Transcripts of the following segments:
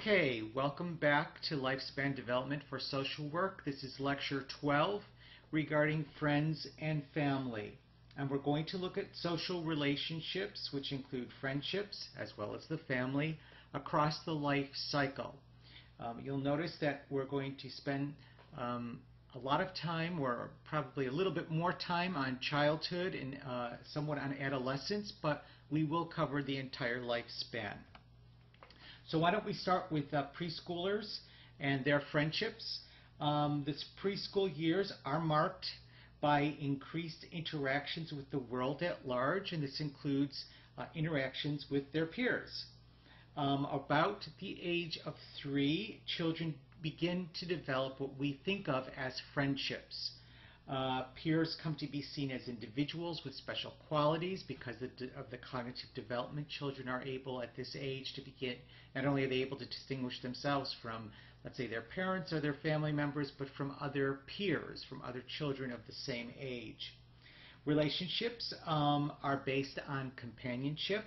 Okay, welcome back to Lifespan Development for Social Work. This is Lecture 12 regarding friends and family. And we're going to look at social relationships, which include friendships as well as the family, across the life cycle. You'll notice that we're going to spend a lot of time, or probably a little bit more time, on childhood and somewhat on adolescence, but we will cover the entire lifespan. So why don't we start with preschoolers and their friendships. The preschool years are marked by increased interactions with the world at large, and this includes interactions with their peers. About the age of 3, children begin to develop what we think of as friendships. Peers come to be seen as individuals with special qualities because of the cognitive development. Children are able at this age to begin, not only are they able to distinguish themselves from, let's say, their parents or their family members, but from other peers, from other children of the same age. Relationships are based on companionship,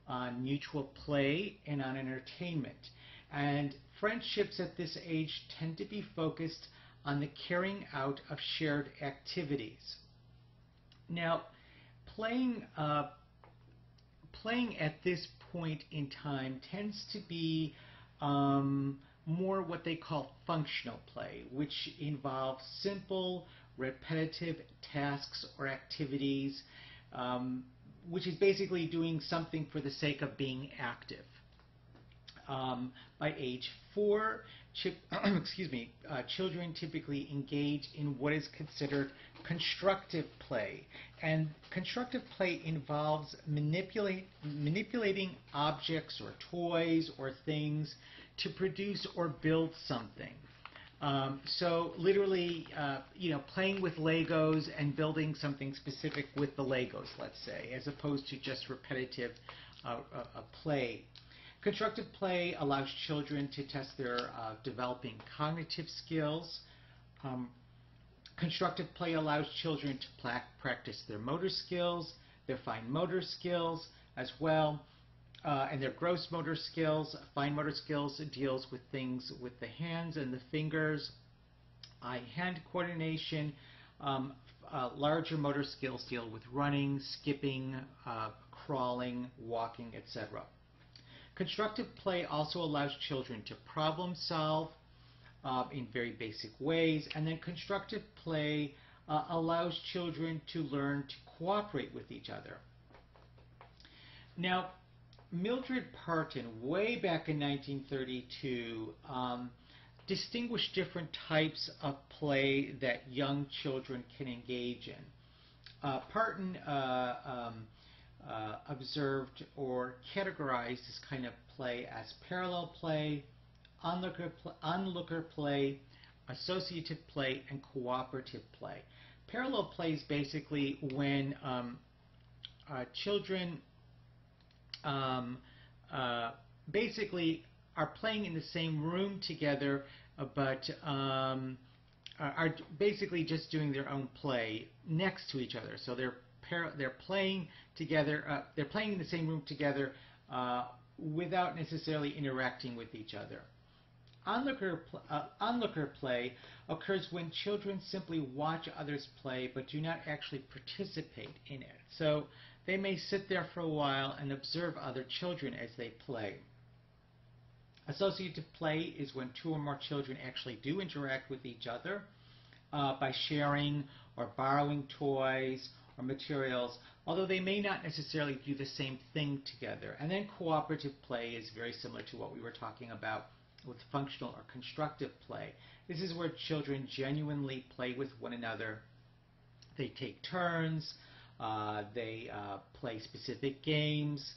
on mutual play, and on entertainment. And friendships at this age tend to be focused on the carrying out of shared activities. Now, playing at this point in time tends to be more what they call functional play, which involves simple, repetitive tasks or activities, which is basically doing something for the sake of being active. By age 4, children typically engage in what is considered constructive play. And constructive play involves manipulating objects or toys or things to produce or build something. So literally, playing with Legos and building something specific with the Legos, let's say, as opposed to just repetitive play. Constructive play allows children to test their developing cognitive skills. Constructive play allows children to practice their motor skills, their fine motor skills as well, and their gross motor skills. Fine motor skills deals with things with the hands and the fingers, eye-hand coordination. Larger motor skills deal with running, skipping, crawling, walking, etc. Constructive play also allows children to problem solve in very basic ways, and then constructive play allows children to learn to cooperate with each other. Now, Mildred Parton, way back in 1932, distinguished different types of play that young children can engage in. Parton observed or categorized this kind of play as parallel play, onlooker play, associative play, and cooperative play. Parallel play is basically when children basically are playing in the same room together, but are basically just doing their own play next to each other. So they're playing together. They're playing in the same room together without necessarily interacting with each other. Onlooker play occurs when children simply watch others play but do not actually participate in it. So they may sit there for a while and observe other children as they play. Associative play is when 2 or more children actually do interact with each other by sharing or borrowing toys or materials, although they may not necessarily do the same thing together. And then cooperative play is very similar to what we were talking about with functional or constructive play. This is where children genuinely play with one another. They take turns, they play specific games,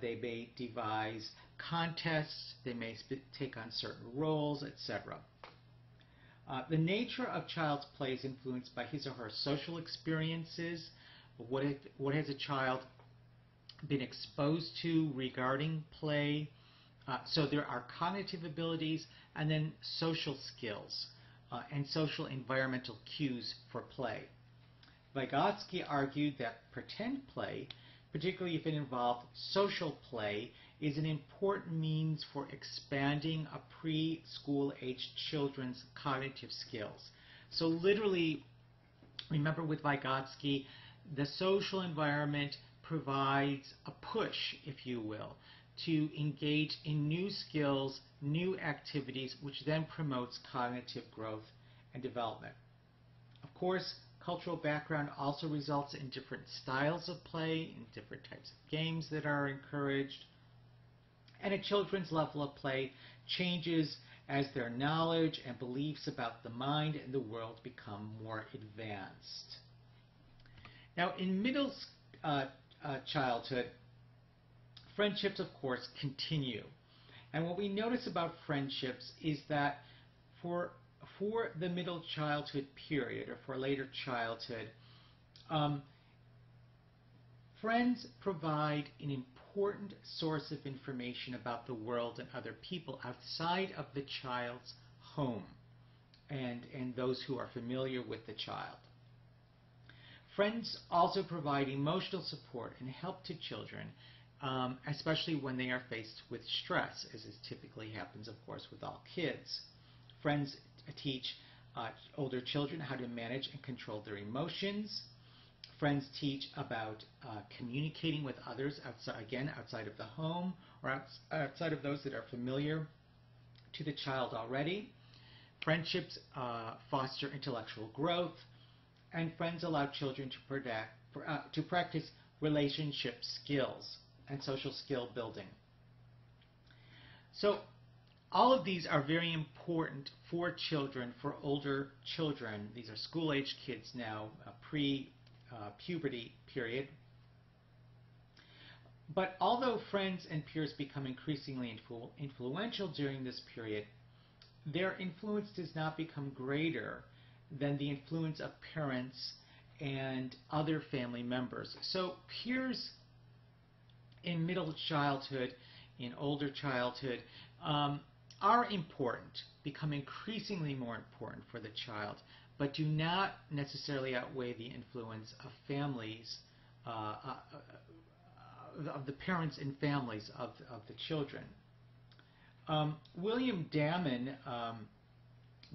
they may devise contests, they may take on certain roles, etc. The nature of child's play is influenced by his or her social experiences. What has a child been exposed to regarding play? So there are cognitive abilities and then social skills and social environmental cues for play. Vygotsky argued that pretend play particularly if it involved social play, is an important means for expanding a preschool aged children's cognitive skills. So literally, remember with Vygotsky, the social environment provides a push, if you will, to engage in new skills, new activities, which then promotes cognitive growth and development. Of course, cultural background also results in different styles of play, in different types of games that are encouraged. And a children's level of play changes as their knowledge and beliefs about the mind and the world become more advanced. Now, in middle childhood, friendships, of course, continue. And what we notice about friendships is that for the middle childhood period, or for later childhood, friends provide an important source of information about the world and other people outside of the child's home and those who are familiar with the child. Friends also provide emotional support and help to children, especially when they are faced with stress, as is typically happens, of course, with all kids. Friends teach older children how to manage and control their emotions. Friends teach about communicating with others outside of the home, or outside of those that are familiar to the child already. Friendships foster intellectual growth, and friends allow children to practice relationship skills and social skill building. So all of these are very important for children, for older children. These are school-age kids now, pre-puberty period. But although friends and peers become increasingly influential during this period, their influence does not become greater than the influence of parents and other family members. So peers in middle childhood, in older childhood, are important, become increasingly more important for the child, but do not necessarily outweigh the influence of families, of the parents and families of the children. William Damon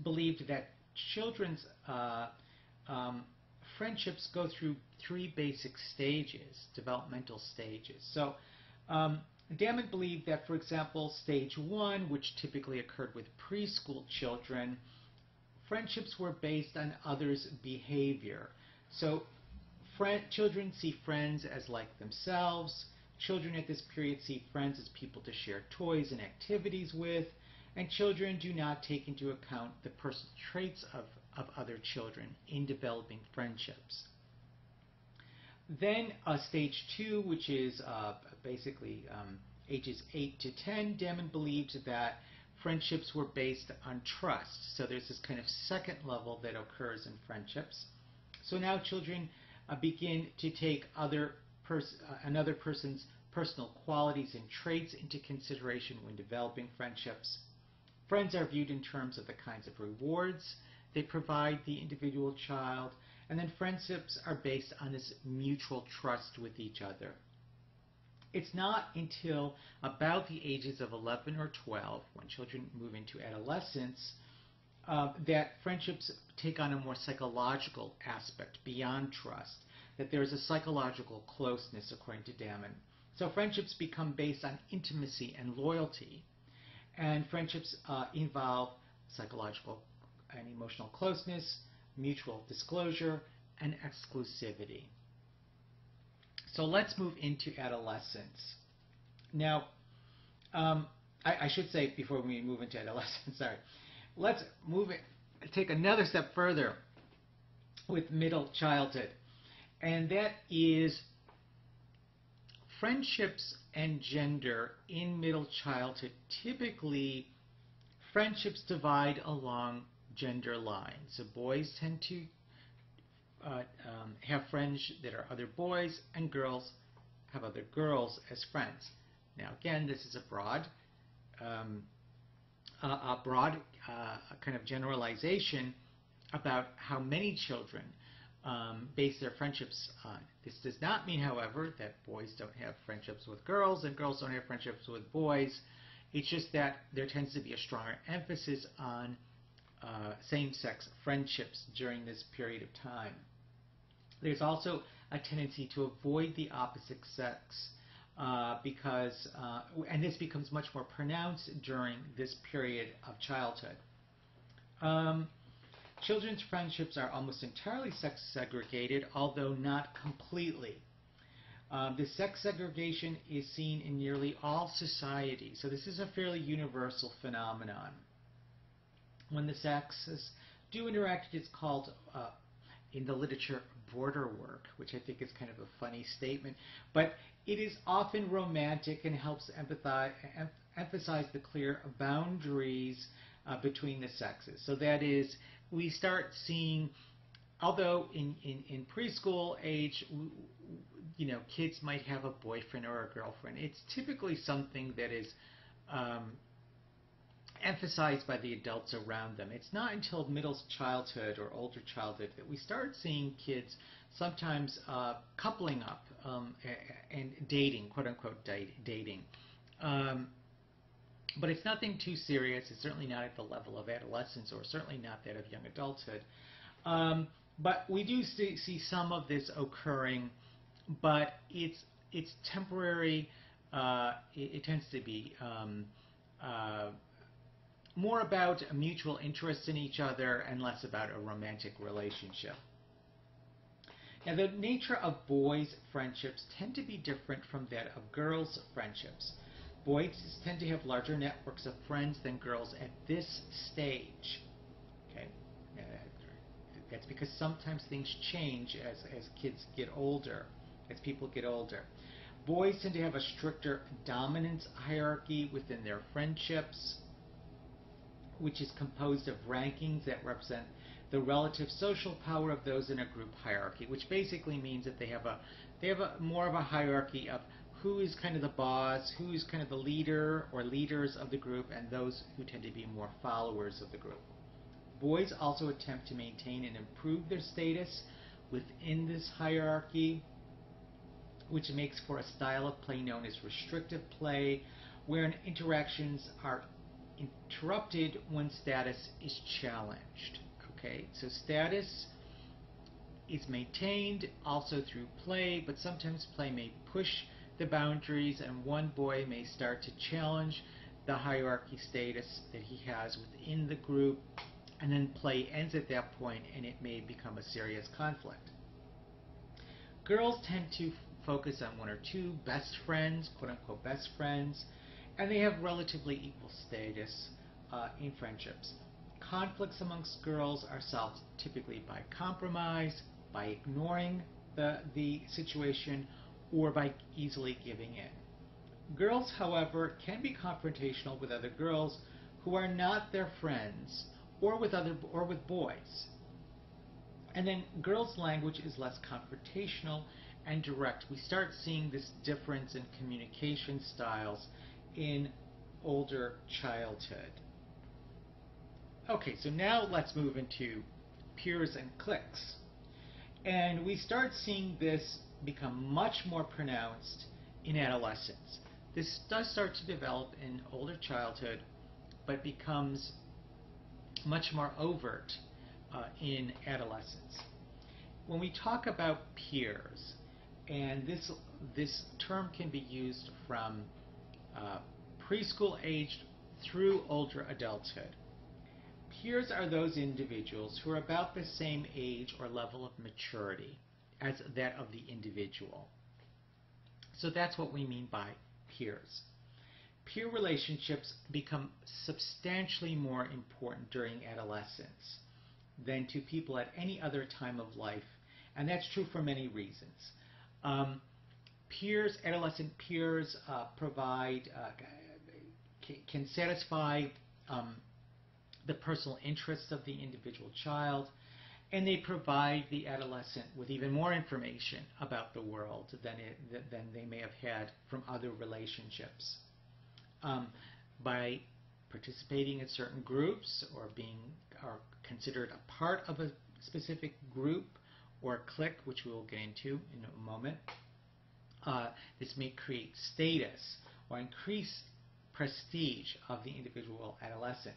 believed that children's friendships go through three basic stages, developmental stages. So Damon believed that, for example, stage 1, which typically occurred with preschool children, friendships were based on others' behavior. So children see friends as like themselves. Children at this period see friends as people to share toys and activities with, and children do not take into account the personal traits of other children in developing friendships. Then stage 2, which is basically ages 8 to 10, Damon believed that friendships were based on trust. So there's this kind of second level that occurs in friendships. So now children begin to take another person's personal qualities and traits into consideration when developing friendships. Friends are viewed in terms of the kinds of rewards they provide the individual child, and then friendships are based on this mutual trust with each other. It's not until about the ages of 11 or 12, when children move into adolescence, that friendships take on a more psychological aspect beyond trust, that there is a psychological closeness, according to Damon. So friendships become based on intimacy and loyalty, and friendships involve psychological and emotional closeness, mutual disclosure, and exclusivity. So let's move into adolescence. Now, I should say before we move into adolescence, let's take another step further with middle childhood, and that is friendships and gender in middle childhood. Typically, friendships divide along gender lines. So boys tend to have friends that are other boys, and girls have other girls as friends. Now, again, this is a broad kind of generalization about how many children base their friendships on. This does not mean, however, that boys don't have friendships with girls and girls don't have friendships with boys. It's just that there tends to be a stronger emphasis on same-sex friendships during this period of time. There's also a tendency to avoid the opposite sex because, and this becomes much more pronounced during this period of childhood. Children's friendships are almost entirely sex segregated, although not completely. The sex segregation is seen in nearly all societies, so this is a fairly universal phenomenon. When the sexes do interact, it's called, in the literature, border work, which I think is kind of a funny statement, but it is often romantic and helps emphasize the clear boundaries between the sexes. So that is, we start seeing, although in preschool age, kids might have a boyfriend or a girlfriend, it's typically something that is emphasized by the adults around them. It's not until middle childhood or older childhood that we start seeing kids sometimes coupling up and dating, quote-unquote dating. But it's nothing too serious. It's certainly not at the level of adolescence or certainly not that of young adulthood. But we do see some of this occurring, but it's temporary. It tends to be more about a mutual interest in each other and less about a romantic relationship. Now, the nature of boys' friendships tend to be different from that of girls' friendships. Boys tend to have larger networks of friends than girls at this stage. Okay, that's because sometimes things change as kids get older, as people get older. Boys tend to have a stricter dominance hierarchy within their friendships, which is composed of rankings that represent the relative social power of those in a group hierarchy, which basically means that they have more of a hierarchy of who is kind of the boss, who is kind of the leader or leaders of the group, and those who tend to be more followers of the group. Boys also attempt to maintain and improve their status within this hierarchy, which makes for a style of play known as restrictive play, wherein interactions are interrupted when status is challenged. Okay, so status is maintained also through play, but sometimes play may push the boundaries and one boy may start to challenge the hierarchy status that he has within the group, and then play ends at that point and it may become a serious conflict. Girls tend to focus on one or two best friends, quote-unquote best friends, and they have relatively equal status in friendships. Conflicts amongst girls are solved typically by compromise, by ignoring the situation, or by easily giving in. Girls, however, can be confrontational with other girls who are not their friends, or with boys. And then girls' language is less confrontational and direct. We start seeing this difference in communication styles in older childhood. Okay, so now let's move into peers and cliques. And we start seeing this become much more pronounced in adolescence. This does start to develop in older childhood, but becomes much more overt in adolescence. When we talk about peers, and this term can be used from preschool age through older adulthood. Peers are those individuals who are about the same age or level of maturity as that of the individual. So that's what we mean by peers. Peer relationships become substantially more important during adolescence than to people at any other time of life, and that's true for many reasons. Adolescent peers can satisfy the personal interests of the individual child, and they provide the adolescent with even more information about the world than they may have had from other relationships. By participating in certain groups or being considered a part of a specific group or a clique, which we will get into in a moment. This may create status or increase prestige of the individual adolescent.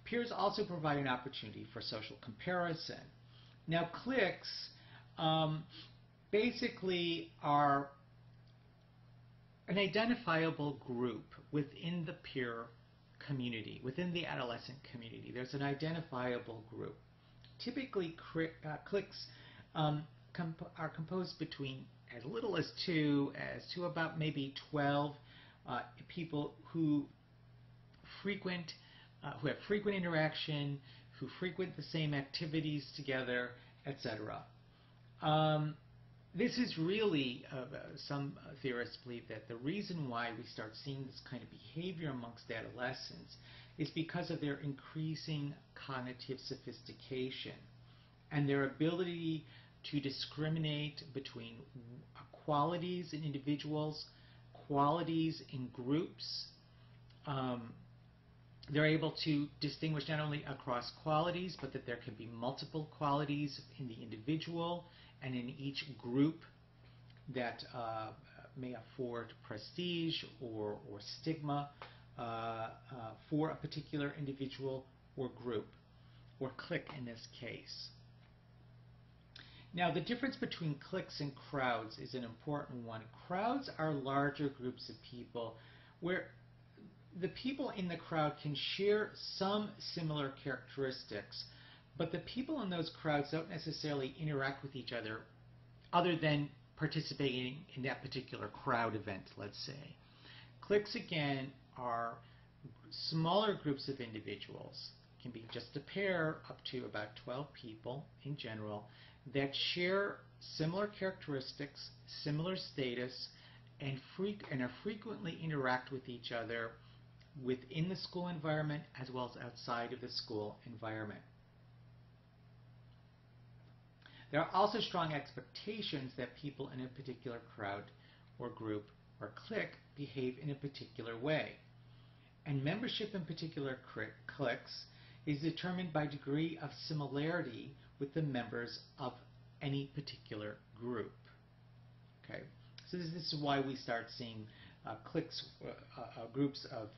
Peers also provide an opportunity for social comparison. Now, cliques basically are an identifiable group within the peer community, within the adolescent community. There's an identifiable group. Typically, cliques are composed between as little as two to about maybe 12 people who have frequent interaction, who frequent the same activities together, etc. This is really, some theorists believe that the reason why we start seeing this kind of behavior amongst adolescents is because of their increasing cognitive sophistication and their ability to discriminate between qualities in individuals, qualities in groups. They're able to distinguish not only across qualities, but that there can be multiple qualities in the individual and in each group that may afford prestige or stigma for a particular individual or group, or clique in this case. Now, the difference between cliques and crowds is an important one. Crowds are larger groups of people where the people in the crowd can share some similar characteristics, but the people in those crowds don't necessarily interact with each other than participating in that particular crowd event, let's say. Cliques, again, are smaller groups of individuals, can be just a pair up to about 12 people in general, that share similar characteristics, similar status, and frequently interact with each other within the school environment as well as outside of the school environment. There are also strong expectations that people in a particular crowd or group or clique behave in a particular way. And membership in particular cliques is determined by degree of similarity with the members of any particular group. Okay, so this is why we start seeing cliques, groups of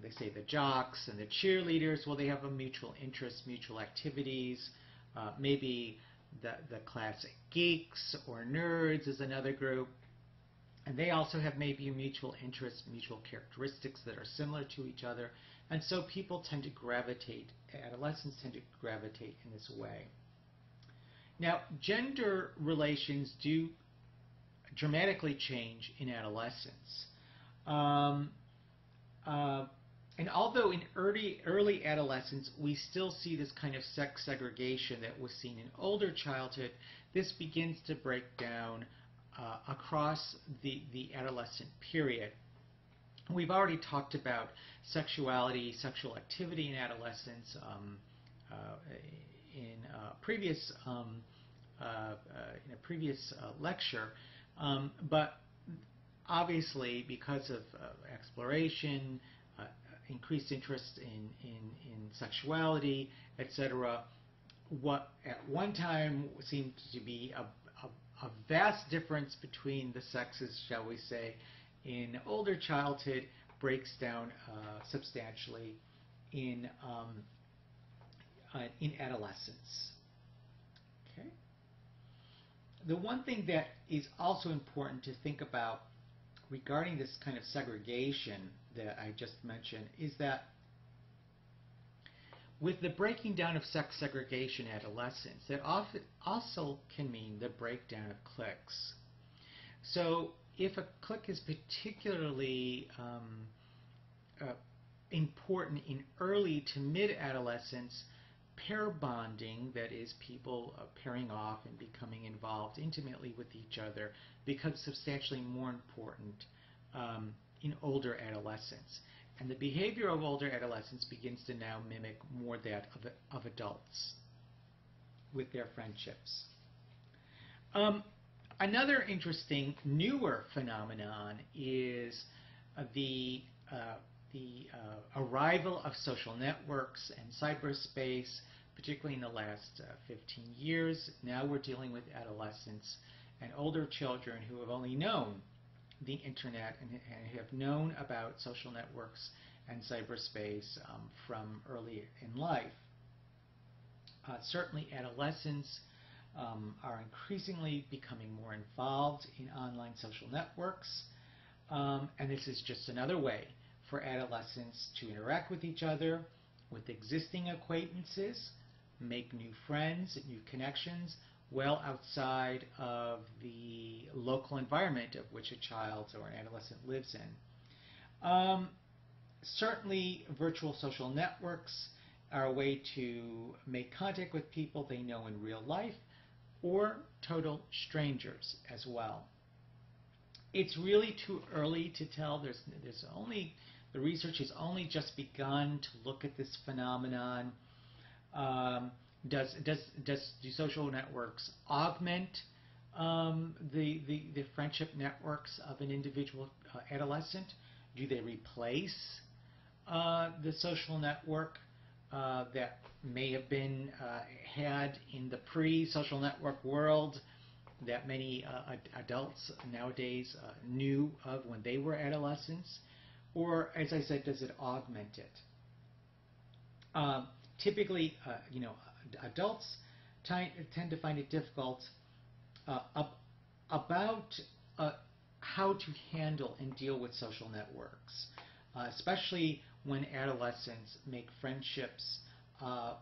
they say the jocks and the cheerleaders. Well, they have a mutual interest, mutual activities. Maybe the classic geeks or nerds is another group. And they also have maybe mutual interests, mutual characteristics that are similar to each other. And so people tend to gravitate, adolescents tend to gravitate in this way. Now, gender relations do dramatically change in adolescence. And although in early adolescence we still see this kind of sex segregation that was seen in older childhood, this begins to break down across the adolescent period. We've already talked about sexuality, sexual activity in adolescence in a previous lecture, but obviously because of exploration, increased interest in sexuality, etc., what at one time seemed to be a vast difference between the sexes, shall we say, in older childhood breaks down substantially in adolescence. Okay. The one thing that is also important to think about regarding this kind of segregation that I just mentioned is that with the breaking down of sex segregation in adolescence, that often also can mean the breakdown of cliques. So if a clique is particularly important in early to mid-adolescence, pair bonding, that is people pairing off and becoming involved intimately with each other, becomes substantially more important in older adolescence. And the behavior of older adolescents begins to now mimic more that of adults with their friendships. Another interesting newer phenomenon is the arrival of social networks and cyberspace, particularly in the last 15 years. Now we're dealing with adolescents and older children who have only known the internet and have known about social networks and cyberspace from early in life. Certainly adolescents are increasingly becoming more involved in online social networks, and this is just another way for adolescents to interact with each other, with existing acquaintances, make new friends, new connections, well outside of the local environment of which a child or an adolescent lives in. Certainly, virtual social networks are a way to make contact with people they know in real life, or total strangers as well. It's really too early to tell. The research has only just begun to look at this phenomenon. Do social networks augment the friendship networks of an individual adolescent? Do they replace the social network that may have been had in the pre-social network world that many adults nowadays knew of when they were adolescents? Or, as I said, does it augment it? Typically, adults tend to find it difficult about how to handle and deal with social networks, especially when adolescents make friendships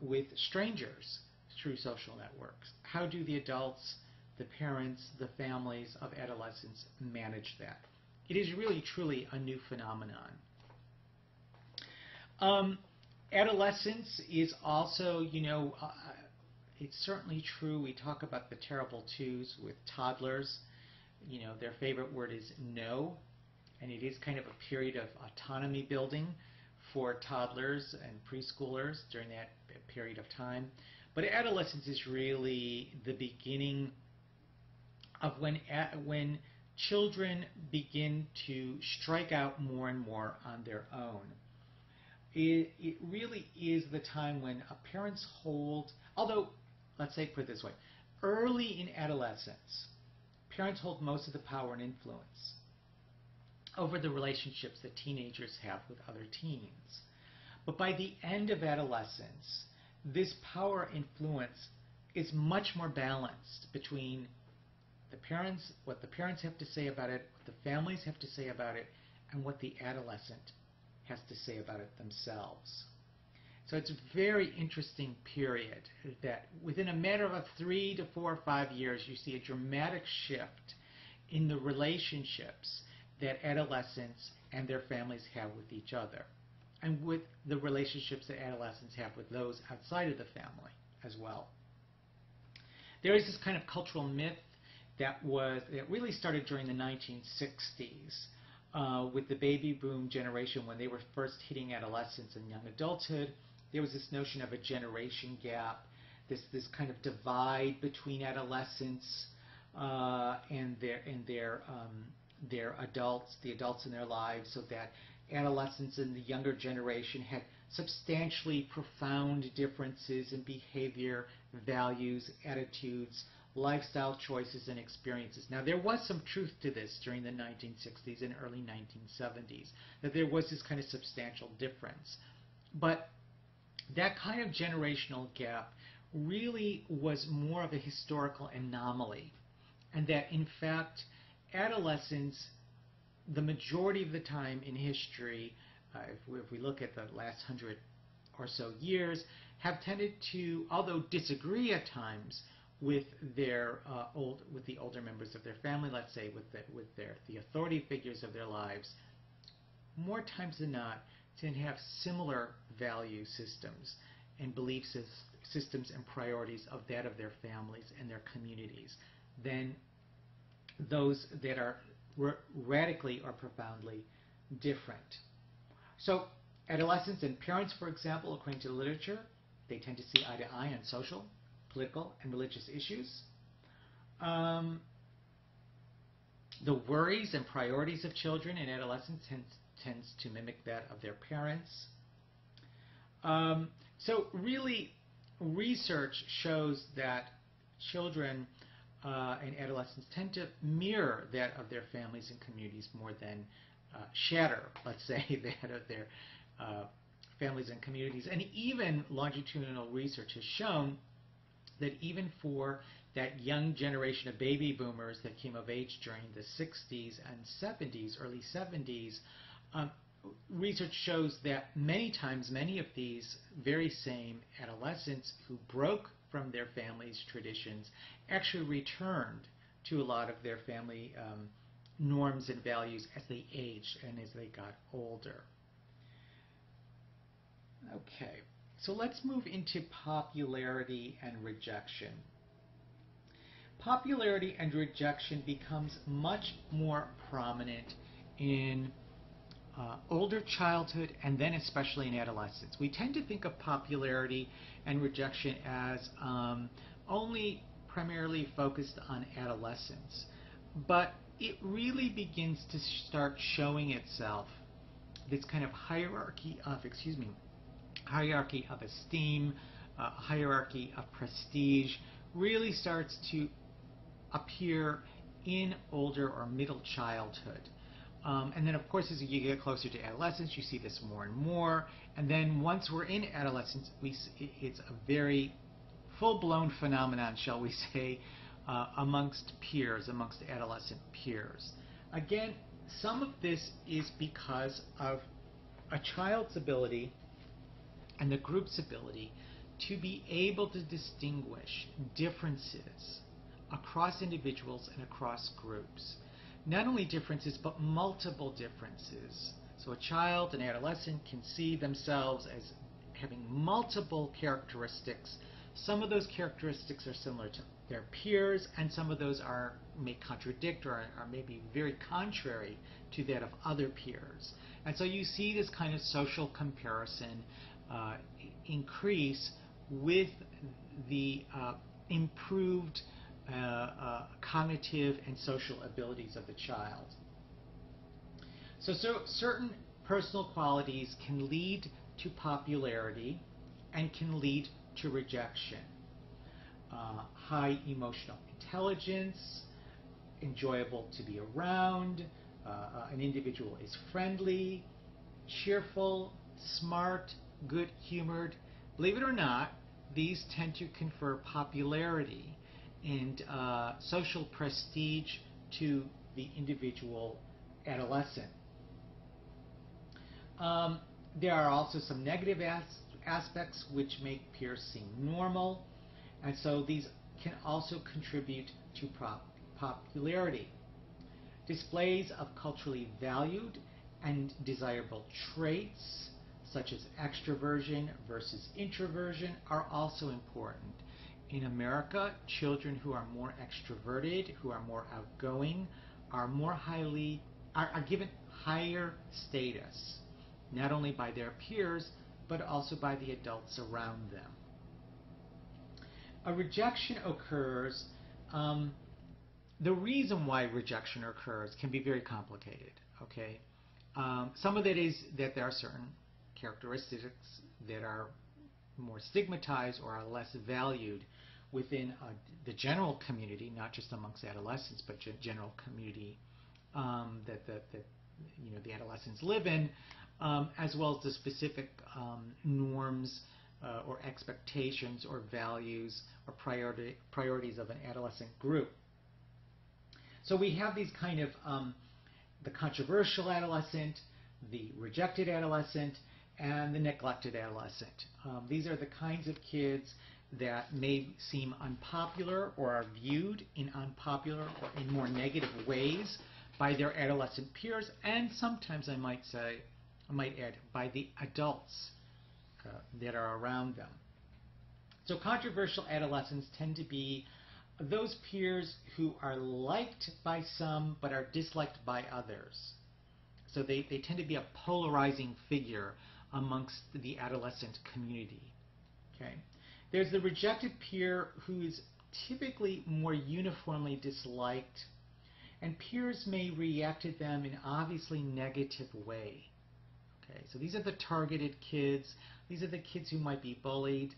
with strangers through social networks. How do the adults, the parents, the families of adolescents manage that? It is really, truly a new phenomenon. Adolescence is also, it's certainly true. We talk about the terrible twos with toddlers. Their favorite word is no, and it is kind of a period of autonomy building for toddlers and preschoolers during that period of time. But adolescence is really the beginning of when children begin to strike out more and more on their own. It really is the time when parents hold, although, let's say, put it this way, early in adolescence, parents hold most of the power and influence over the relationships that teenagers have with other teens. But by the end of adolescence, this power influence is much more balanced between the parents, what the parents have to say about it, what the families have to say about it, and what the adolescent has to say about it themselves. So it's a very interesting period that within a matter of 3 to 4 or 5 years, you see a dramatic shift in the relationships that adolescents and their families have with each other, and with the relationships that adolescents have with those outside of the family as well. There is this kind of cultural myth that really started during the 1960s with the baby boom generation when they were first hitting adolescence and young adulthood. There was this notion of a generation gap, this kind of divide between adolescents and their adults, the adults in their lives, so that adolescents in the younger generation had substantially profound differences in behavior, values, attitudes, lifestyle choices, and experiences. Now, there was some truth to this during the 1960s and early 1970s, that there was this kind of substantial difference. But that kind of generational gap really was more of a historical anomaly, and that, in fact, adolescents, the majority of the time in history, if we look at the last 100 or so years, have tended to, although disagree at times with the older members of their family, let's say with the authority figures of their lives, more times than not tend to have similar value systems and belief systems and priorities of that of their families and their communities than those that are radically or profoundly different. So adolescents and parents, for example, according to the literature, they tend to see eye to eye on social, political, and religious issues. The worries and priorities of children and adolescents tends to mimic that of their parents. So really, research shows that children and adolescents tend to mirror that of their families and communities more than shatter, let's say, that of their families and communities. And even longitudinal research has shown that even for that young generation of baby boomers that came of age during the 60s and 70s, early 70s, research shows that many times, many of these very same adolescents who broke from their family's traditions actually returned to a lot of their family norms and values as they aged and as they got older. Okay, so let's move into popularity and rejection. Popularity and rejection becomes much more prominent in older childhood and then especially in adolescence. We tend to think of popularity and rejection as only primarily focused on adolescence, but it really begins to start showing itself, this kind of hierarchy of esteem, hierarchy of prestige, really starts to appear in older or middle childhood. And then, of course, as you get closer to adolescence, you see this more and more. And then once we're in adolescence, it's a very full-blown phenomenon, shall we say, amongst peers, amongst adolescent peers. Again, some of this is because of a child's ability and the group's ability to be able to distinguish differences across individuals and across groups. Not only differences, but multiple differences. So a child, an adolescent, can see themselves as having multiple characteristics. Some of those characteristics are similar to their peers, and some of those may contradict or are maybe very contrary to that of other peers. And so you see this kind of social comparison increase with the improved cognitive and social abilities of the child. So certain personal qualities can lead to popularity and can lead to rejection. High emotional intelligence, enjoyable to be around, an individual is friendly, cheerful, smart, good-humored. Believe it or not, these tend to confer popularity and social prestige to the individual adolescent. There are also some negative aspects which make peers seem normal, and so these can also contribute to popularity. Displays of culturally valued and desirable traits, such as extroversion versus introversion, are also important. In America, children who are more extroverted, who are more outgoing, are given higher status, not only by their peers, but also by the adults around them. A rejection occurs. The reason why rejection occurs can be very complicated. Okay, some of it is that there are certain characteristics that are more stigmatized or are less valued within the general community, not just amongst adolescents, but general community that the adolescents live in, as well as the specific norms or expectations or values or priorities of an adolescent group. So we have these kind of the controversial adolescent, the rejected adolescent, and the neglected adolescent. These are the kinds of kids that may seem unpopular or are viewed in unpopular or in more negative ways by their adolescent peers, and sometimes I might add, by the adults that are around them. So controversial adolescents tend to be those peers who are liked by some but are disliked by others. So they tend to be a polarizing figure amongst the adolescent community. Okay. There's the rejected peer who is typically more uniformly disliked, and peers may react to them in an obviously negative way. Okay, so these are the targeted kids. These are the kids who might be bullied.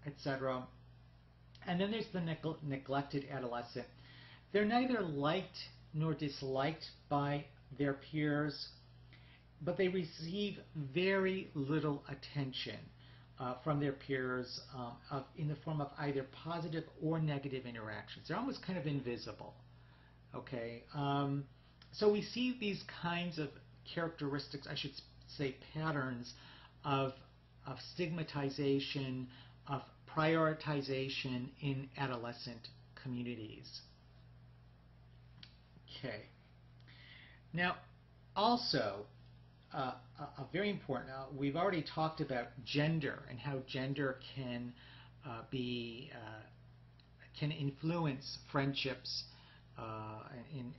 etc. And then there's the neglected adolescent. They're neither liked nor disliked by their peers, but they receive very little attention from their peers in the form of either positive or negative interactions. They're almost kind of invisible. Okay, so we see these kinds of characteristics, I should say patterns, of stigmatization, of prioritization in adolescent communities. Okay. Now, also, very important, we've already talked about gender and how gender can can influence friendships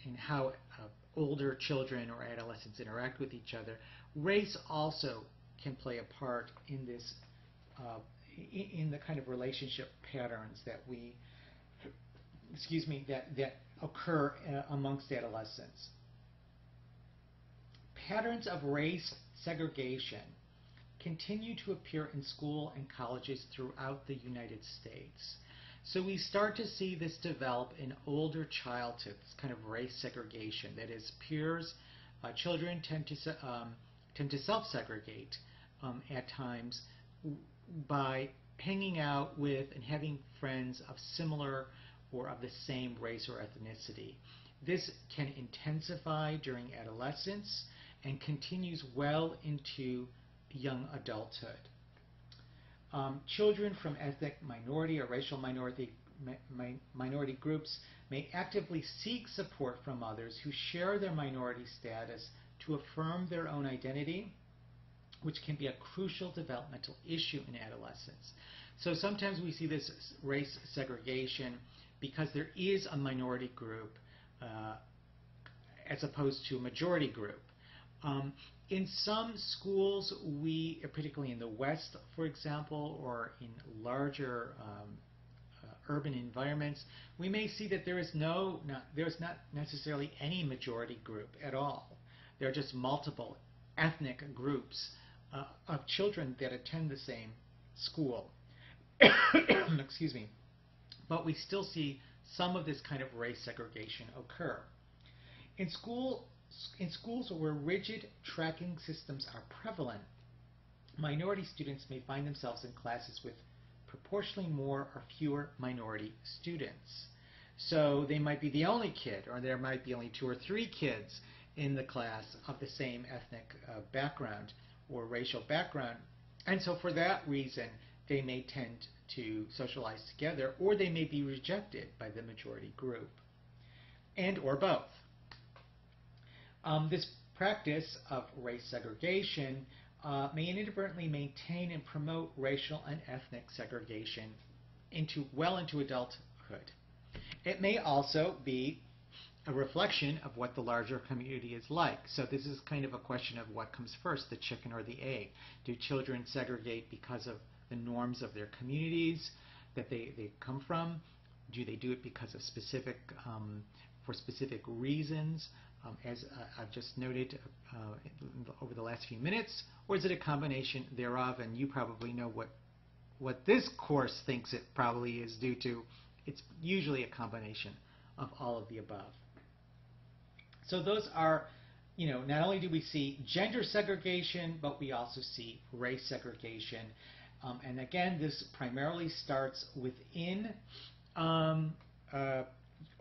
in how older children or adolescents interact with each other. Race also can play a part in this, in the kind of relationship patterns that that occur amongst adolescents. Patterns of race segregation continue to appear in school and colleges throughout the United States. So we start to see this develop in older childhood, this kind of race segregation. That is, peers, children tend to self-segregate at times by hanging out with and having friends of similar or of the same race or ethnicity. This can intensify during adolescence and continues well into young adulthood. Children from ethnic minority or racial minority groups may actively seek support from others who share their minority status to affirm their own identity, which can be a crucial developmental issue in adolescence. So sometimes we see this race segregation because there is a minority group as opposed to a majority group. In some schools, particularly in the West, for example, or in larger urban environments, we may see that there's not necessarily any majority group at all. There are just multiple ethnic groups of children that attend the same school. Excuse me. But we still see some of this kind of race segregation occur. In schools where rigid tracking systems are prevalent, minority students may find themselves in classes with proportionally more or fewer minority students. So they might be the only kid, or there might be only 2 or 3 kids in the class of the same ethnic background or racial background. And so for that reason, they may tend to socialize together, or they may be rejected by the majority group, and or both. This practice of race segregation may inadvertently maintain and promote racial and ethnic segregation well into adulthood. It may also be a reflection of what the larger community is like. So this is kind of a question of what comes first, the chicken or the egg. Do children segregate because of the norms of their communities that they come from? Do they do it because of for specific reasons, as I've just noted over the last few minutes, or is it a combination thereof? And you probably know what this course thinks it probably is due to. It's usually a combination of all of the above. So those are, not only do we see gender segregation, but we also see race segregation. And again, this primarily starts within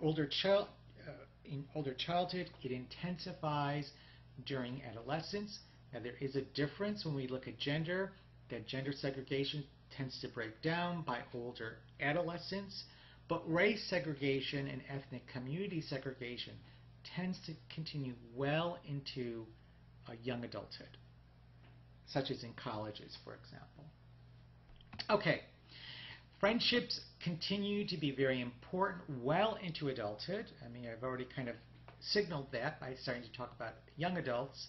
older childhood. It intensifies during adolescence. Now there is a difference when we look at gender, that gender segregation tends to break down by older adolescents, but race segregation and ethnic community segregation tends to continue well into young adulthood, such as in colleges, for example. Okay, friendships continue to be very important well into adulthood. I mean, I've already kind of signaled that by starting to talk about young adults.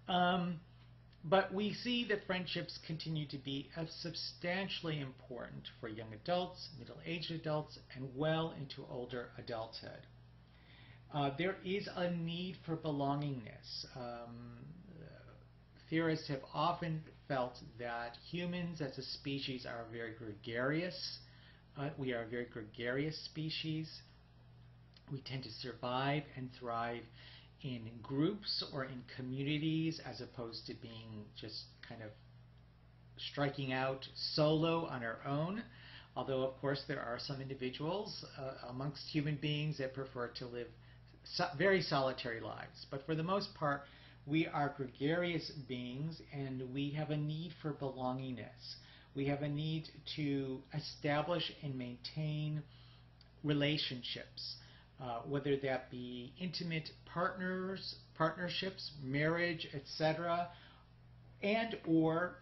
But we see that friendships continue to be substantially important for young adults, middle-aged adults, and well into older adulthood. There is a need for belongingness. theorists have often felt that humans as a species are very gregarious. We are a very gregarious species. We tend to survive and thrive in groups or in communities as opposed to being just kind of striking out solo on our own. Although, of course, there are some individuals amongst human beings that prefer to live very solitary lives. But for the most part, we are gregarious beings, and we have a need for belongingness. We have a need to establish and maintain relationships, whether that be intimate partnerships, marriage, etc., and or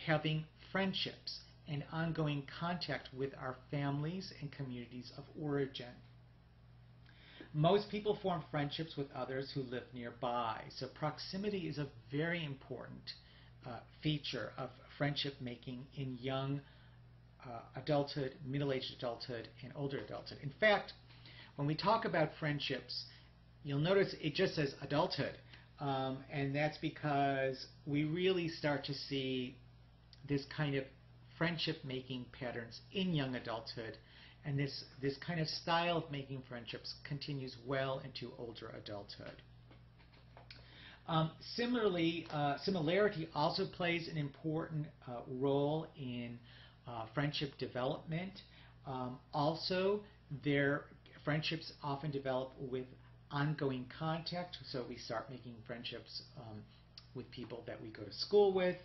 having friendships and ongoing contact with our families and communities of origin. Most people form friendships with others who live nearby, so proximity is a very important feature of friendship making in young adulthood, middle-aged adulthood, and older adulthood. In fact, when we talk about friendships, you'll notice it just says adulthood, and that's because we really start to see this kind of friendship making patterns in young adulthood, and this kind of style of making friendships continues well into older adulthood. Similarity also plays an important role in friendship development. Also, their friendships often develop with ongoing contact, so we start making friendships with people that we go to school with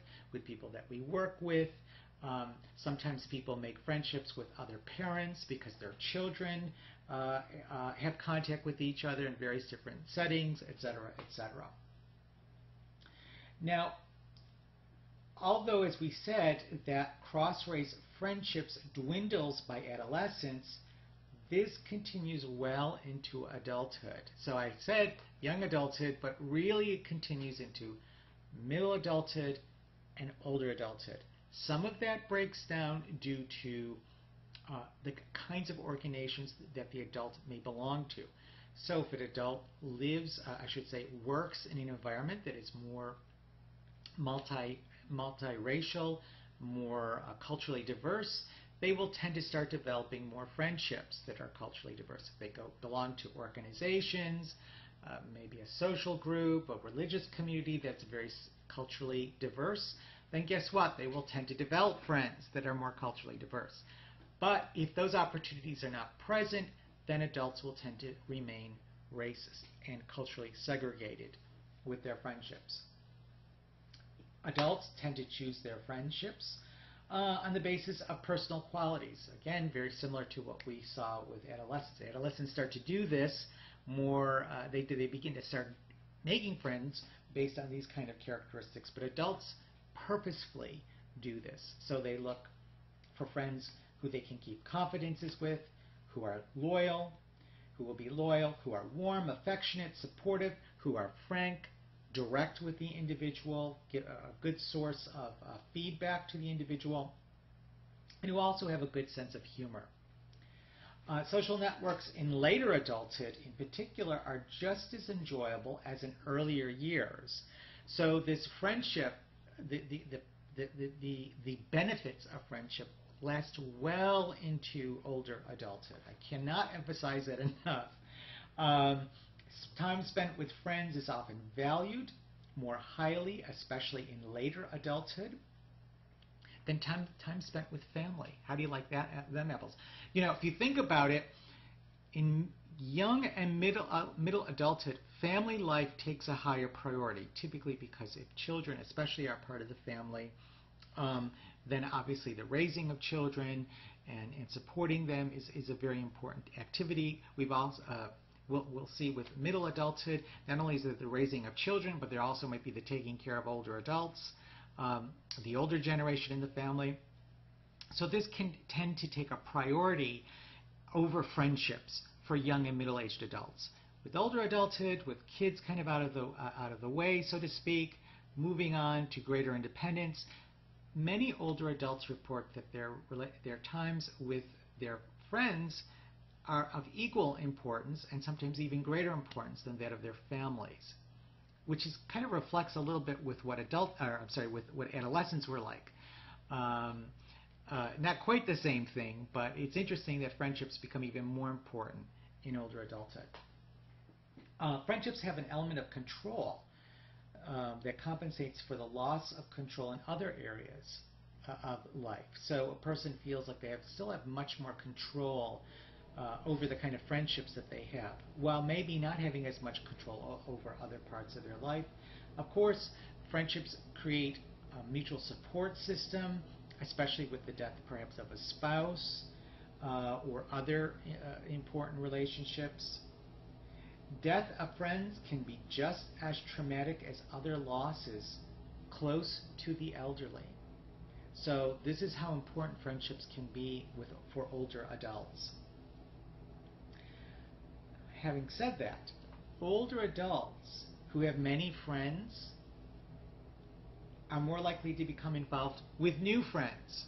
people that we work with. Sometimes people make friendships with other parents because their children have contact with each other in various different settings, etc., etc. Now, although, as we said, that cross-race friendships dwindles by adolescence, this continues well into adulthood. So I said young adulthood, but really it continues into middle adulthood and older adulthood. Some of that breaks down due to the kinds of organizations that the adult may belong to. So if an adult lives, works in an environment that is more multiracial, more culturally diverse, they will tend to start developing more friendships that are culturally diverse. If they belong to organizations, maybe a social group, a religious community that's very culturally diverse, then guess what? They will tend to develop friends that are more culturally diverse. But if those opportunities are not present, then adults will tend to remain racist and culturally segregated with their friendships. Adults tend to choose their friendships on the basis of personal qualities. Again, very similar to what we saw with adolescents. Adolescents start to do this more, they begin to start making friends based on these kind of characteristics, but adults purposefully do this. So they look for friends who they can keep confidences with, who are loyal, who will be loyal, who are warm, affectionate, supportive, who are frank, direct with the individual, give a good source of feedback to the individual, and who also have a good sense of humor. Social networks in later adulthood, in particular, are just as enjoyable as in earlier years. So this friendship, the benefits of friendship last well into older adulthood. I cannot emphasize that enough. Time spent with friends is often valued more highly, especially in later adulthood, than time spent with family. How do you like them apples? You know, if you think about it, in young and middle adulthood, family life takes a higher priority, typically because if children especially are part of the family, then obviously the raising of children and supporting them is a very important activity. We've also we'll see with middle adulthood, not only is it the raising of children, but there also might be the taking care of older adults, the older generation in the family. So this can tend to take a priority over friendships for young and middle-aged adults. With older adulthood, with kids kind of out of the way, so to speak, moving on to greater independence, many older adults report that their times with their friends are of equal importance and sometimes even greater importance than that of their families. which is kind of reflects a little bit with what with what adolescents were like. Not quite the same thing, but it's interesting that friendships become even more important in older adulthood. Friendships have an element of control that compensates for the loss of control in other areas of life. So a person feels like they still have much more control over the kind of friendships that they have, while maybe not having as much control over other parts of their life. Of course, friendships create a mutual support system, especially with the death perhaps of a spouse or other important relationships. Death of friends can be just as traumatic as other losses close to the elderly. So this is how important friendships can be for older adults. Having said that, older adults who have many friends are more likely to become involved with new friends,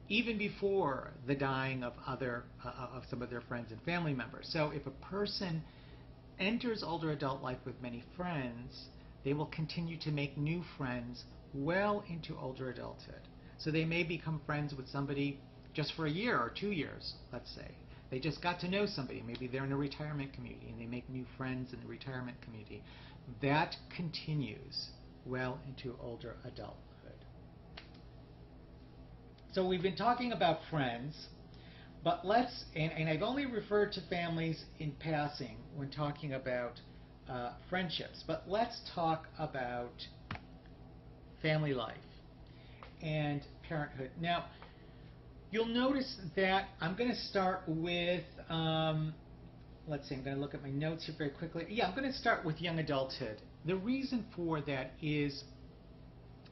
even before the dying of some of their friends and family members. So if a person enters older adult life with many friends, they will continue to make new friends well into older adulthood. So they may become friends with somebody just for a year or 2 years, let's say. They just got to know somebody. Maybe they're in a retirement community and they make new friends in the retirement community. That continues well into older adulthood. So we've been talking about friends, but and I've only referred to families in passing when talking about friendships, but let's talk about family life and parenthood. Now, you'll notice that I'm going to start with, let's see, I'm going to look at my notes here very quickly. Yeah, I'm going to start with young adulthood. The reason for that is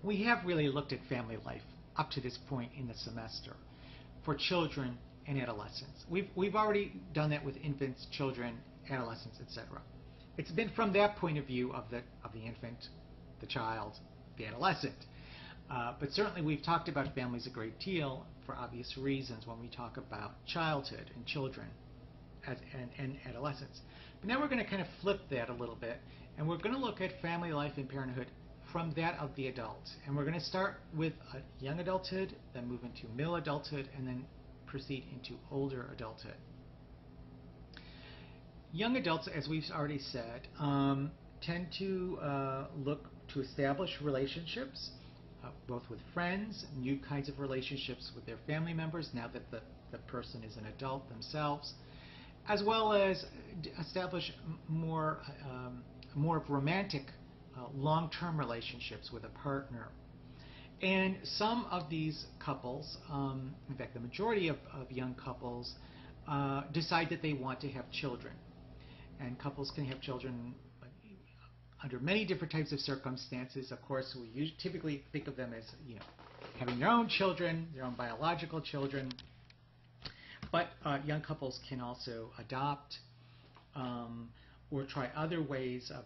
we have really looked at family life up to this point in the semester for children and adolescents. We've already done that with infants, children, adolescents, etc. It's been from that point of view of the infant, the child, the adolescent. But certainly we've talked about families a great deal for obvious reasons when we talk about childhood and children and adolescents. But now we're going to kind of flip that a little bit, and we're going to look at family life and parenthood from that of the adult. And we're going to start with young adulthood, then move into middle adulthood, and then proceed into older adulthood. Young adults, as we've already said, tend to look to establish relationships, both with friends, new kinds of relationships with their family members now that the person is an adult themselves, as well as establish more romantic, long-term relationships with a partner. And some of these couples, in fact the majority of young couples, decide that they want to have children. And couples can have children under many different types of circumstances. Of course, we typically think of them as, having their own children, their own biological children. But young couples can also adopt or try other ways of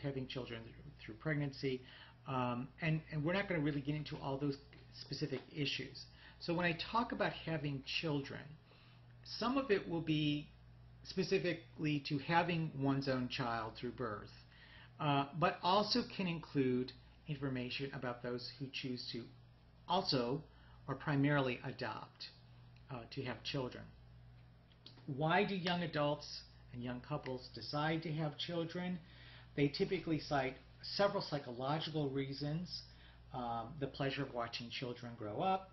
having children through pregnancy. And we're not going to really get into all those specific issues. So when I talk about having children, some of it will be specifically to having one's own child through birth, but also can include information about those who choose to also or primarily adopt to have children. Why do young adults and young couples decide to have children? They typically cite several psychological reasons: the pleasure of watching children grow up,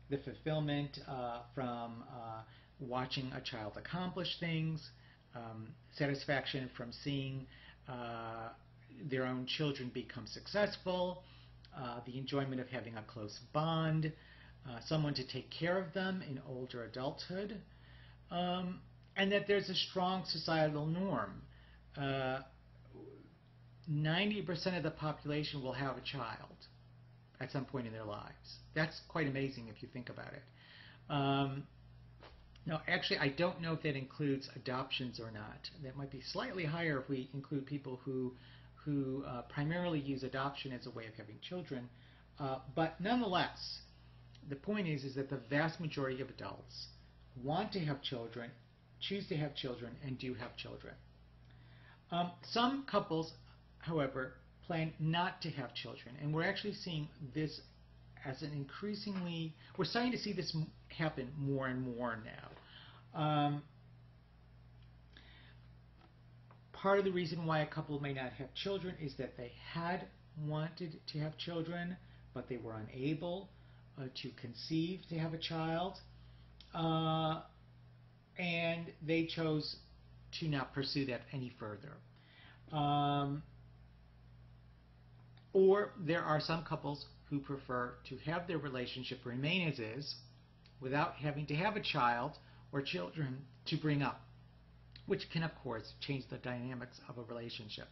the fulfillment from watching a child accomplish things, satisfaction from seeing their own children become successful, the enjoyment of having a close bond, someone to take care of them in older adulthood, and that there's a strong societal norm. 90% of the population will have a child at some point in their lives. That's quite amazing if you think about it. Now, actually, I don't know if that includes adoptions or not. That might be slightly higher if we include people who primarily use adoption as a way of having children. But nonetheless, the point is that the vast majority of adults want to have children, choose to have children, and do have children. Some couples, however, plan not to have children, and we're actually seeing this as an increasingly, we're starting to see this happen more and more now. Part of the reason why a couple may not have children is that they had wanted to have children, but they were unable to conceive to have a child, and they chose to not pursue that any further. Or there are some couples who prefer to have their relationship remain as is without having to have a child or children to bring up, which can, of course, change the dynamics of a relationship.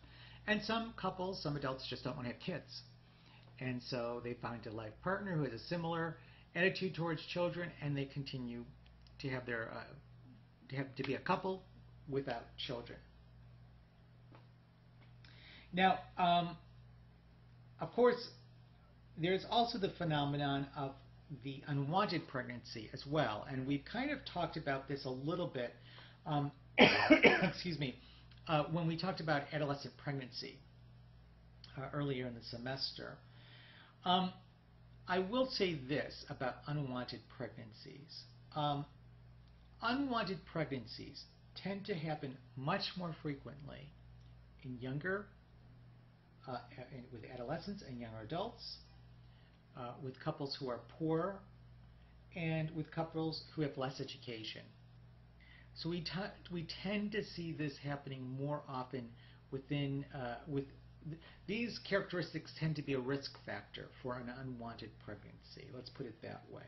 And some couples, some adults, just don't want to have kids. And so they find a life partner who has a similar attitude towards children, and they continue to have their to be a couple without children. Now, of course, there's also the phenomenon of the unwanted pregnancy as well, and we've kind of talked about this a little bit. Excuse me, when we talked about adolescent pregnancy earlier in the semester. I will say this about unwanted pregnancies. Unwanted pregnancies tend to happen much more frequently in younger, with adolescents and younger adults, with couples who are poor, and with couples who have less education. So we tend to see this happening more often within these characteristics tend to be a risk factor for an unwanted pregnancy. Let's put it that way.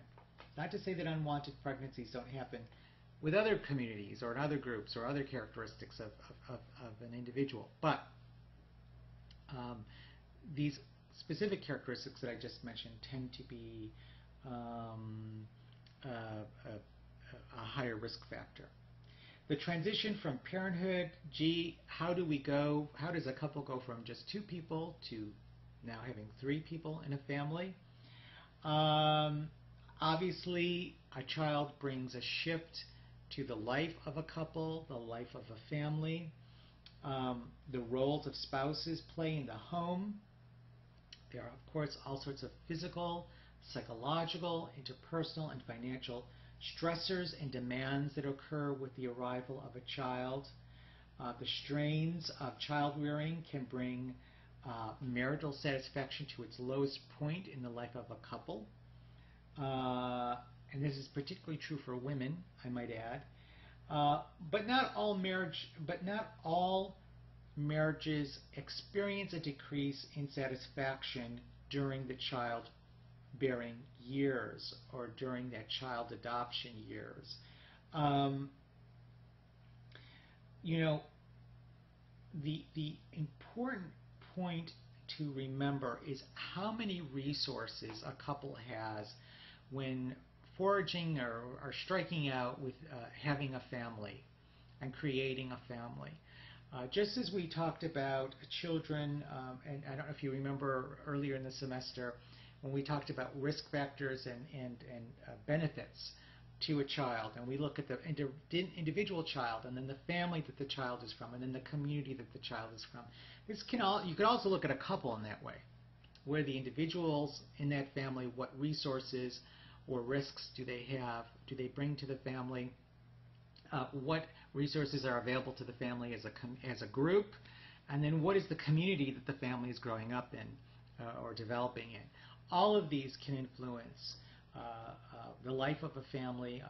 Not to say that unwanted pregnancies don't happen with other communities or in other groups or other characteristics of an individual, but these specific characteristics that I just mentioned tend to be a higher risk factor. The transition from parenthood, how does a couple go from just 2 people to now having 3 people in a family? Obviously, a child brings a shift to the life of a couple, the life of a family. The roles of spouses play in the home. There are, of course, all sorts of physical, psychological, interpersonal, and financial stressors and demands that occur with the arrival of a child. The strains of child rearing can bring marital satisfaction to its lowest point in the life of a couple. And this is particularly true for women, I might add. But not all marriages experience a decrease in satisfaction during the childbearing years or during that child adoption years. The important point to remember is how many resources a couple has when foraging or striking out with having a family and creating a family. Just as we talked about children, and I don't know if you remember earlier in the semester when we talked about risk factors and benefits to a child, and we look at the individual child and then the family that the child is from and then the community that the child is from. You could also look at a couple in that way, where the individuals in that family, what resources or risks do they have, do they bring to the family, what resources are available to the family as a group, and then what is the community that the family is growing up in or developing in. All of these can influence the life of a family,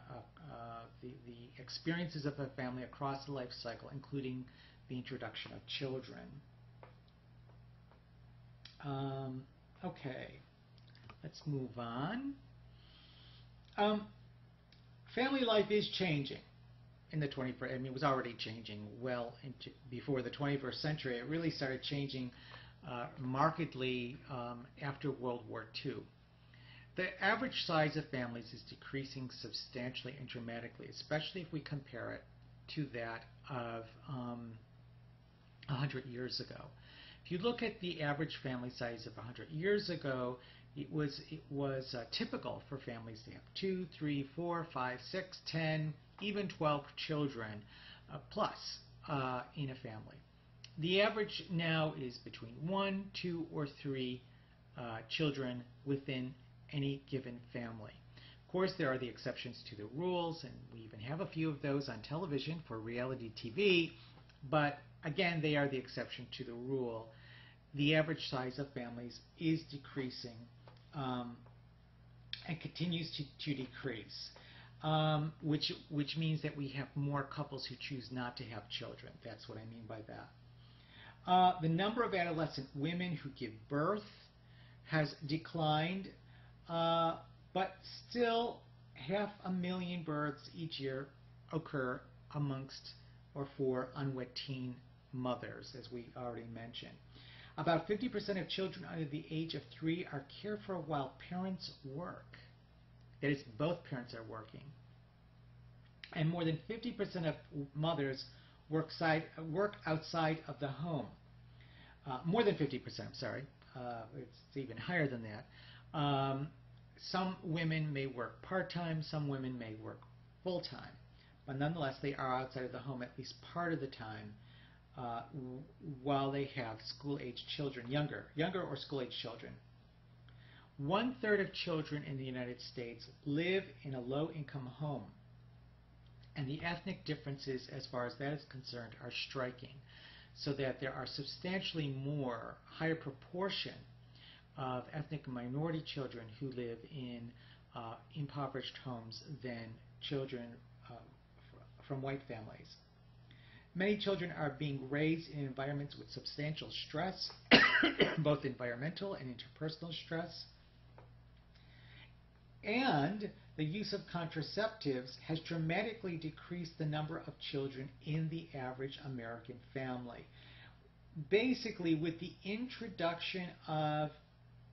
the experiences of a family across the life cycle, including the introduction of children. Okay, let's move on. Family life is changing in the 21st. I mean, it was already changing well before the 21st century. It really started changing markedly after World War II. The average size of families is decreasing substantially and dramatically, especially if we compare it to that of 100 years ago. If you look at the average family size of 100 years ago, it was typical for families to have 2, 3, 4, 5, 6, 10, even 12 children plus in a family. The average now is between 1, 2, or 3 children within any given family. Of course, there are the exceptions to the rules, and we even have a few of those on television for reality TV, but again, they are the exception to the rule. The average size of families is decreasing and continues to decrease, which means that we have more couples who choose not to have children. That's what I mean by that. The number of adolescent women who give birth has declined, but still 500,000 births each year occur amongst or for unwed teen mothers, as we already mentioned. About 50% of children under the age of 3 are cared for while parents work. That is, both parents are working. And more than 50% of mothers work outside of the home. More than 50%, I'm sorry. It's even higher than that. Some women may work part-time, some women may work full-time. But nonetheless, they are outside of the home at least part of the time while they have school-age children, younger or school-age children. 1/3 of children in the United States live in a low-income home. And the ethnic differences, as far as that is concerned, are striking, so that there are substantially higher proportion of ethnic minority children who live in impoverished homes than children from white families. Many children are being raised in environments with substantial stress, both environmental and interpersonal stress. And the use of contraceptives has dramatically decreased the number of children in the average American family. Basically, with the introduction of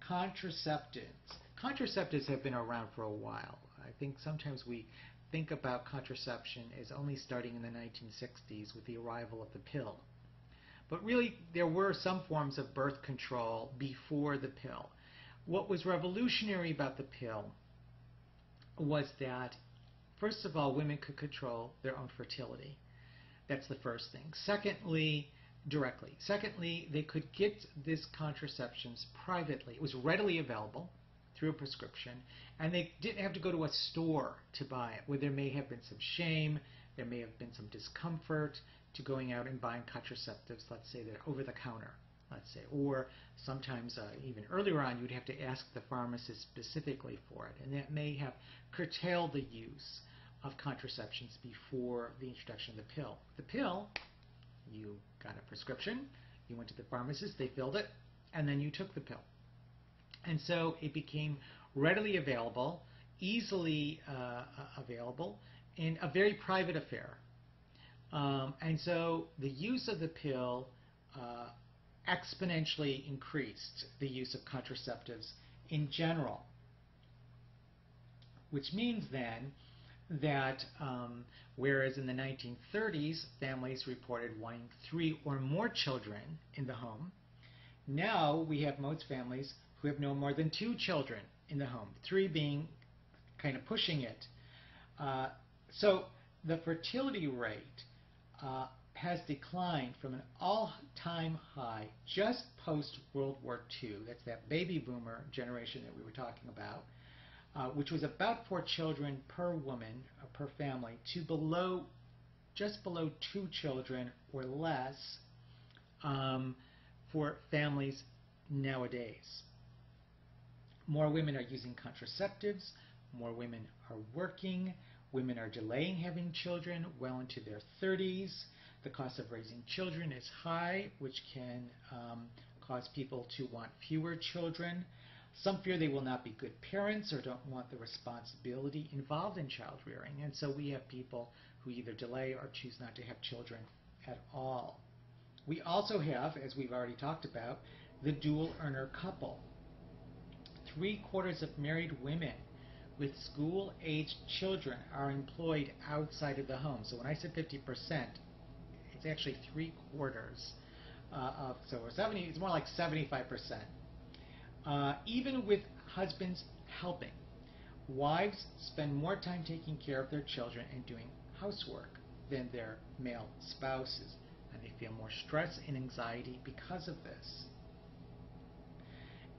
contraceptives have been around for a while. I think sometimes we think about contraception as only starting in the 1960s with the arrival of the pill. But really, there were some forms of birth control before the pill. What was revolutionary about the pill was that, first of all, women could control their own fertility. That's the first thing. Secondly, directly. Secondly, they could get these contraceptions privately. It was readily available through a prescription, and they didn't have to go to a store to buy it, where there may have been some shame, there may have been some discomfort to going out and buying contraceptives, let's say they're over the counter, let's say, or sometimes even earlier on you'd have to ask the pharmacist specifically for it, and that may have curtailed the use of contraceptions before the introduction of the pill. The pill, you got a prescription, you went to the pharmacist, they filled it, and then you took the pill. And so it became readily available, easily available, and a very private affair. And so the use of the pill exponentially increased the use of contraceptives in general, which means then that whereas in the 1930s families reported wanting 3 or more children in the home, now we have most families who have no more than 2 children in the home, 3 being kind of pushing it. So the fertility rate has declined from an all-time high just post-World War II. That's that baby boomer generation that we were talking about, which was about 4 children per woman, per family, to just below 2 children or less for families nowadays. More women are using contraceptives, more women are working, women are delaying having children well into their 30s. The cost of raising children is high, which can cause people to want fewer children. Some fear they will not be good parents or don't want the responsibility involved in child rearing, and so we have people who either delay or choose not to have children at all. We also have, as we've already talked about, the dual earner couple. 3/4 of married women with school-aged children are employed outside of the home. So when I said 50%, it's actually 3/4 of, so 70, it's more like 75%. Even with husbands helping, wives spend more time taking care of their children and doing housework than their male spouses. and they feel more stress and anxiety because of this.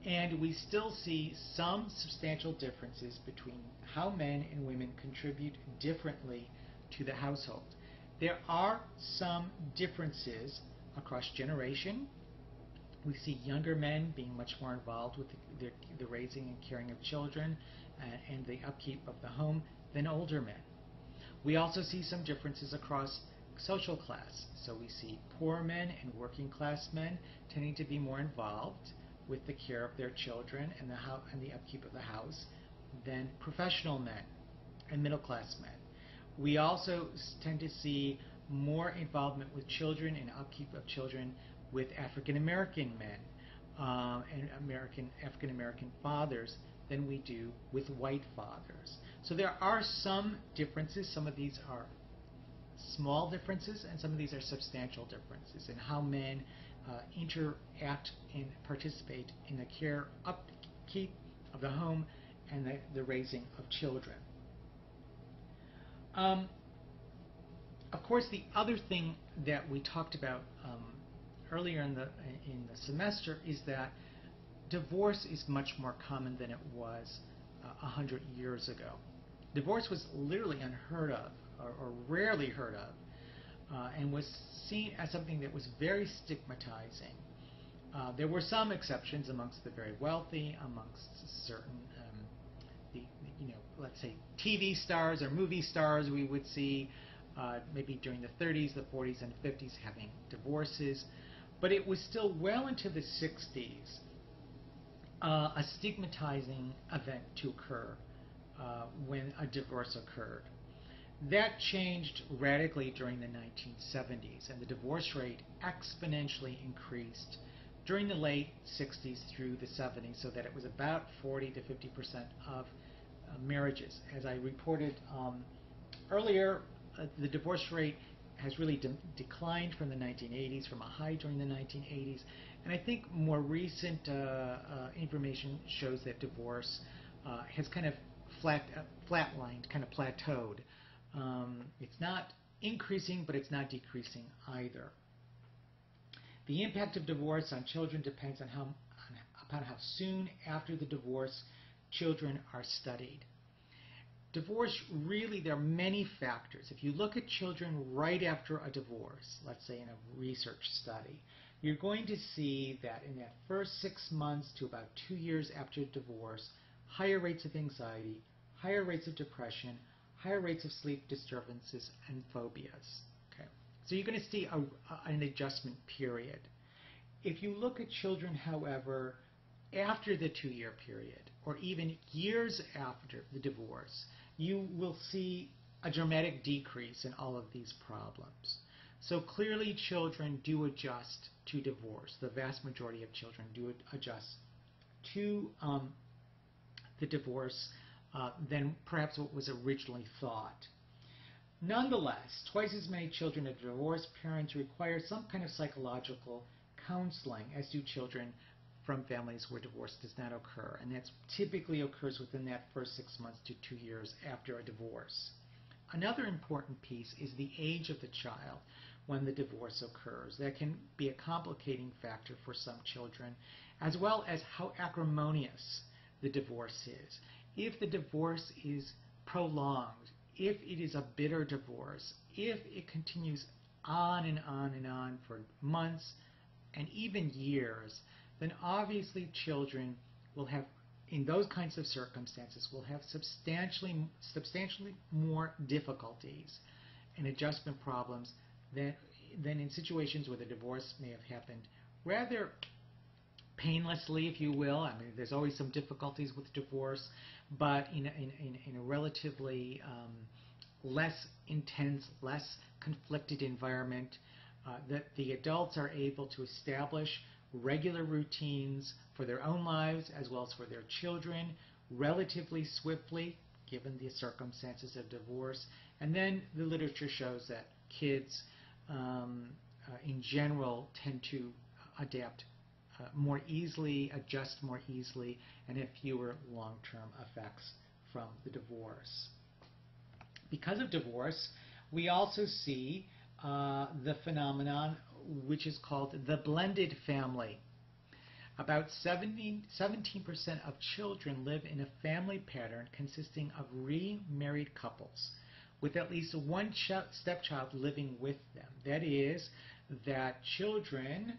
And we still see some substantial differences between how men and women contribute differently to the household. There are some differences across generation. We see younger men being much more involved with the raising and caring of children and the upkeep of the home than older men. We also see some differences across social class. So we see poor men and working class men tending to be more involved with the care of their children and the upkeep of the house than professional men and middle class men. We also tend to see more involvement with children and upkeep of children with African American men and African American fathers than we do with white fathers. So there are some differences. Some of these are small differences, and some of these are substantial differences in how men interact and participate in the care, upkeep of the home, and the raising of children. Of course, the other thing that we talked about earlier in the semester is that divorce is much more common than it was 100 years ago. Divorce was literally unheard of, or rarely heard of, and was seen as something that was very stigmatizing. There were some exceptions amongst the very wealthy, amongst certain, let's say TV stars or movie stars we would see maybe during the 30s, the 40s, and 50s having divorces. But it was still well into the 60s a stigmatizing event to occur when a divorce occurred. That changed radically during the 1970s, and the divorce rate exponentially increased during the late 60s through the 70s, so that it was about 40 to 50% of marriages. As I reported earlier, the divorce rate has really declined from the 1980s, from a high during the 1980s, and I think more recent information shows that divorce has kind of flatlined, kind of plateaued. It's not increasing, but it's not decreasing either. The impact of divorce on children depends on upon how soon after the divorce children are studied. Divorce, really, there are many factors. If you look at children right after a divorce, let's say in a research study, you're going to see that in that first 6 months to about 2 years after divorce, higher rates of anxiety, higher rates of depression, higher rates of sleep disturbances, and phobias. Okay, so you're going to see an adjustment period. If you look at children, however, after the 2-year period, or even years after the divorce, you will see a dramatic decrease in all of these problems. So clearly children do adjust to divorce. The vast majority of children do adjust to the divorce than perhaps what was originally thought. Nonetheless, twice as many children of divorced parents require some kind of psychological counseling as do children from families where divorce does not occur, and that typically occurs within that first 6 months to 2 years after a divorce. Another important piece is the age of the child when the divorce occurs. That can be a complicating factor for some children, as well as how acrimonious the divorce is. If the divorce is prolonged, if it is a bitter divorce, if it continues on and on and on for months and even years, then obviously children will have, in those kinds of circumstances, will have substantially more difficulties and adjustment problems than in situations where the divorce may have happened rather painlessly, if you will. I mean, there's always some difficulties with divorce, but in a relatively less intense, less conflicted environment, that the adults are able to establish regular routines for their own lives as well as for their children relatively swiftly, given the circumstances of divorce. And then the literature shows that kids in general tend to adapt more easily, adjust more easily, and have fewer long-term effects from the divorce. Because of divorce, we also see the phenomenon which is called the blended family. About 17% of children live in a family pattern consisting of remarried couples with at least one stepchild living with them. That is, that children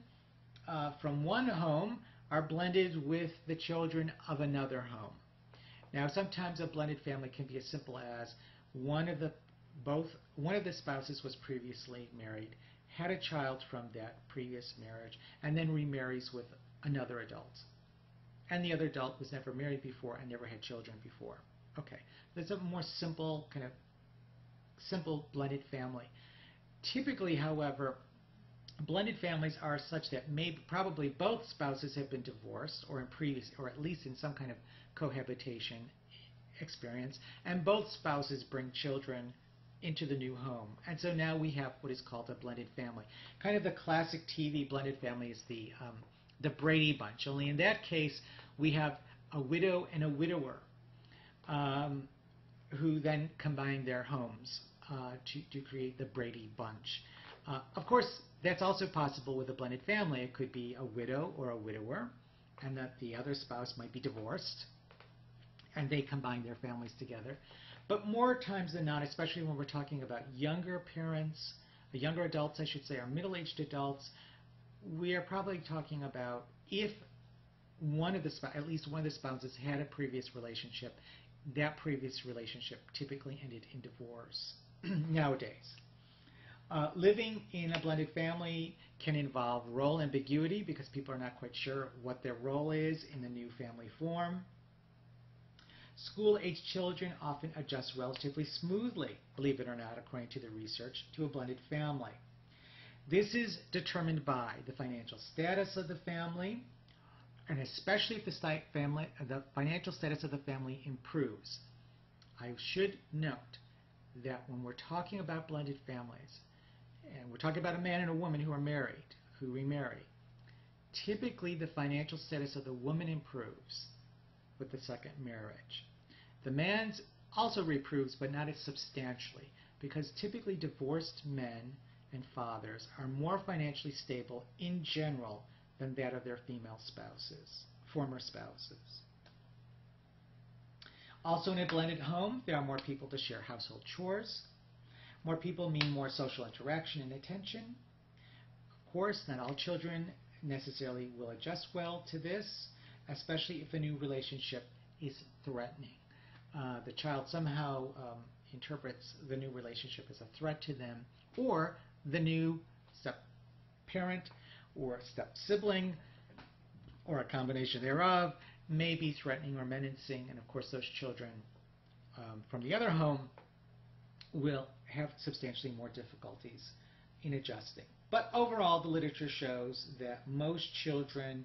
from one home are blended with the children of another home. Now, sometimes a blended family can be as simple as one of the spouses was previously married, had a child from that previous marriage, and then remarries with another adult. And the other adult was never married before and never had children before. Okay, that's a more simple simple blended family. Typically, however, blended families are such that probably both spouses have been divorced or at least in some kind of cohabitation experience, and both spouses bring children into the new home. And so now we have what is called a blended family. Kind of the classic TV blended family is the Brady Bunch, only in that case we have a widow and a widower who then combine their homes to create the Brady Bunch. Of course, that's also possible with a blended family. It could be a widow or a widower, and that the other spouse might be divorced, and they combine their families together. But more times than not, especially when we're talking about younger parents, younger adults, I should say, or middle-aged adults, we are probably talking about if at least one of the spouses had a previous relationship, that previous relationship typically ended in divorce nowadays. Living in a blended family can involve role ambiguity because people are not quite sure what their role is in the new family form. School-aged children often adjust relatively smoothly, believe it or not, according to the research, to a blended family. This is determined by the financial status of the family, and especially if the financial status of the family improves. I should note that when we're talking about blended families, and we're talking about a man and a woman who are married, who remarry, typically the financial status of the woman improves with the second marriage. The man's also improves, but not as substantially, because typically divorced men and fathers are more financially stable in general than that of their former spouses. Also in a blended home, there are more people to share household chores. More people mean more social interaction and attention. Of course, not all children necessarily will adjust well to this, especially if a new relationship is threatening. The child somehow interprets the new relationship as a threat to them, or the new step-parent or step-sibling, or a combination thereof, may be threatening or menacing, and of course those children from the other home will have substantially more difficulties in adjusting. But overall, the literature shows that most children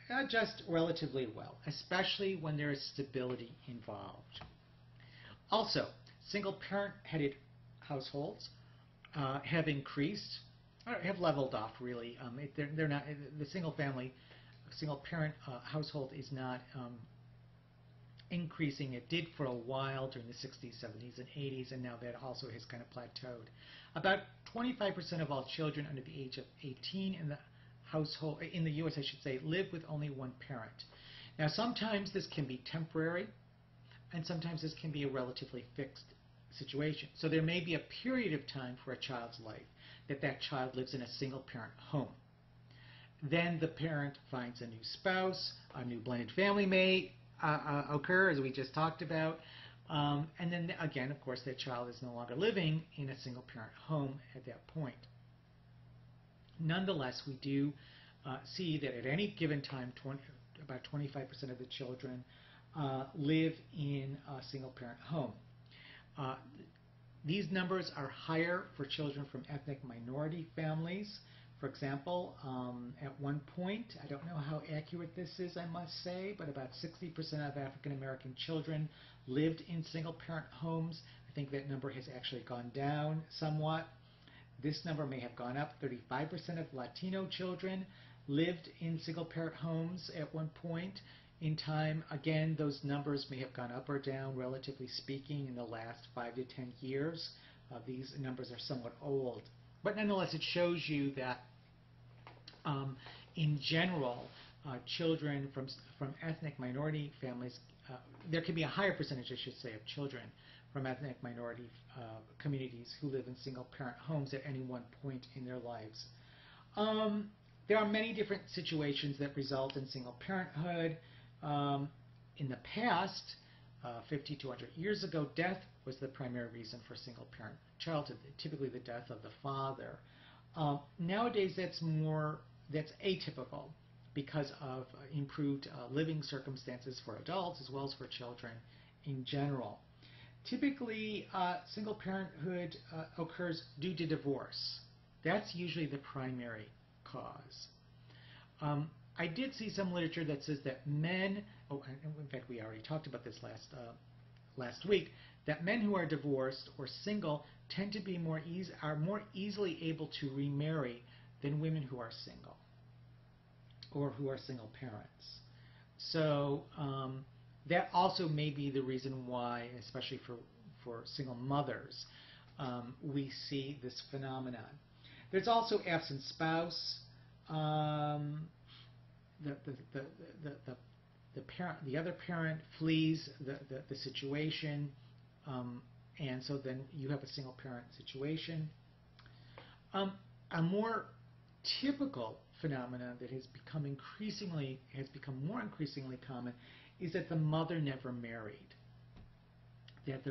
adjust relatively well, especially when there is stability involved. Also, single-parent-headed households have increased, or have leveled off really. They're not, the single-parent household is not increasing. It did for a while during the 60s, 70s, and 80s, and now that also has kind of plateaued. About 25% of all children under the age of 18 in the household, in the U.S. I should say, live with only one parent. Now sometimes this can be temporary, and sometimes this can be a relatively fixed situation. So there may be a period of time for a child's life that child lives in a single-parent home. Then the parent finds a new spouse, a new blended family may occur, as we just talked about, and then again, of course, that child is no longer living in a single-parent home at that point. Nonetheless, we do see that at any given time, about 25% of the children live in a single-parent home. These numbers are higher for children from ethnic minority families. For example, at one point, I don't know how accurate this is, I must say, but about 60% of African American children lived in single-parent homes. I think that number has actually gone down somewhat. This number may have gone up. 35% of Latino children lived in single-parent homes at one point in time. Again, those numbers may have gone up or down, relatively speaking, in the last 5 to 10 years. These numbers are somewhat old. But nonetheless, it shows you that in general, children from ethnic minority families, there can be a higher percentage, I should say, of children from ethnic minority communities who live in single-parent homes at any one point in their lives. There are many different situations that result in single parenthood. In the past, 50 to 100 years ago, death was the primary reason for single-parent childhood, typically the death of the father. Nowadays, that's atypical because of improved living circumstances for adults as well as for children in general. Typically, single parenthood occurs due to divorce. That's usually the primary cause. I did see some literature that says that men, in fact we already talked about this last week, that men who are divorced or single tend to be more easily able to remarry than women who are single or who are single parents. So that also may be the reason why, especially for single mothers, we see this phenomenon. There's also absent spouse. The other parent flees the situation, and so then you have a single parent situation. A more typical phenomenon that has become more increasingly common is that the mother never married. That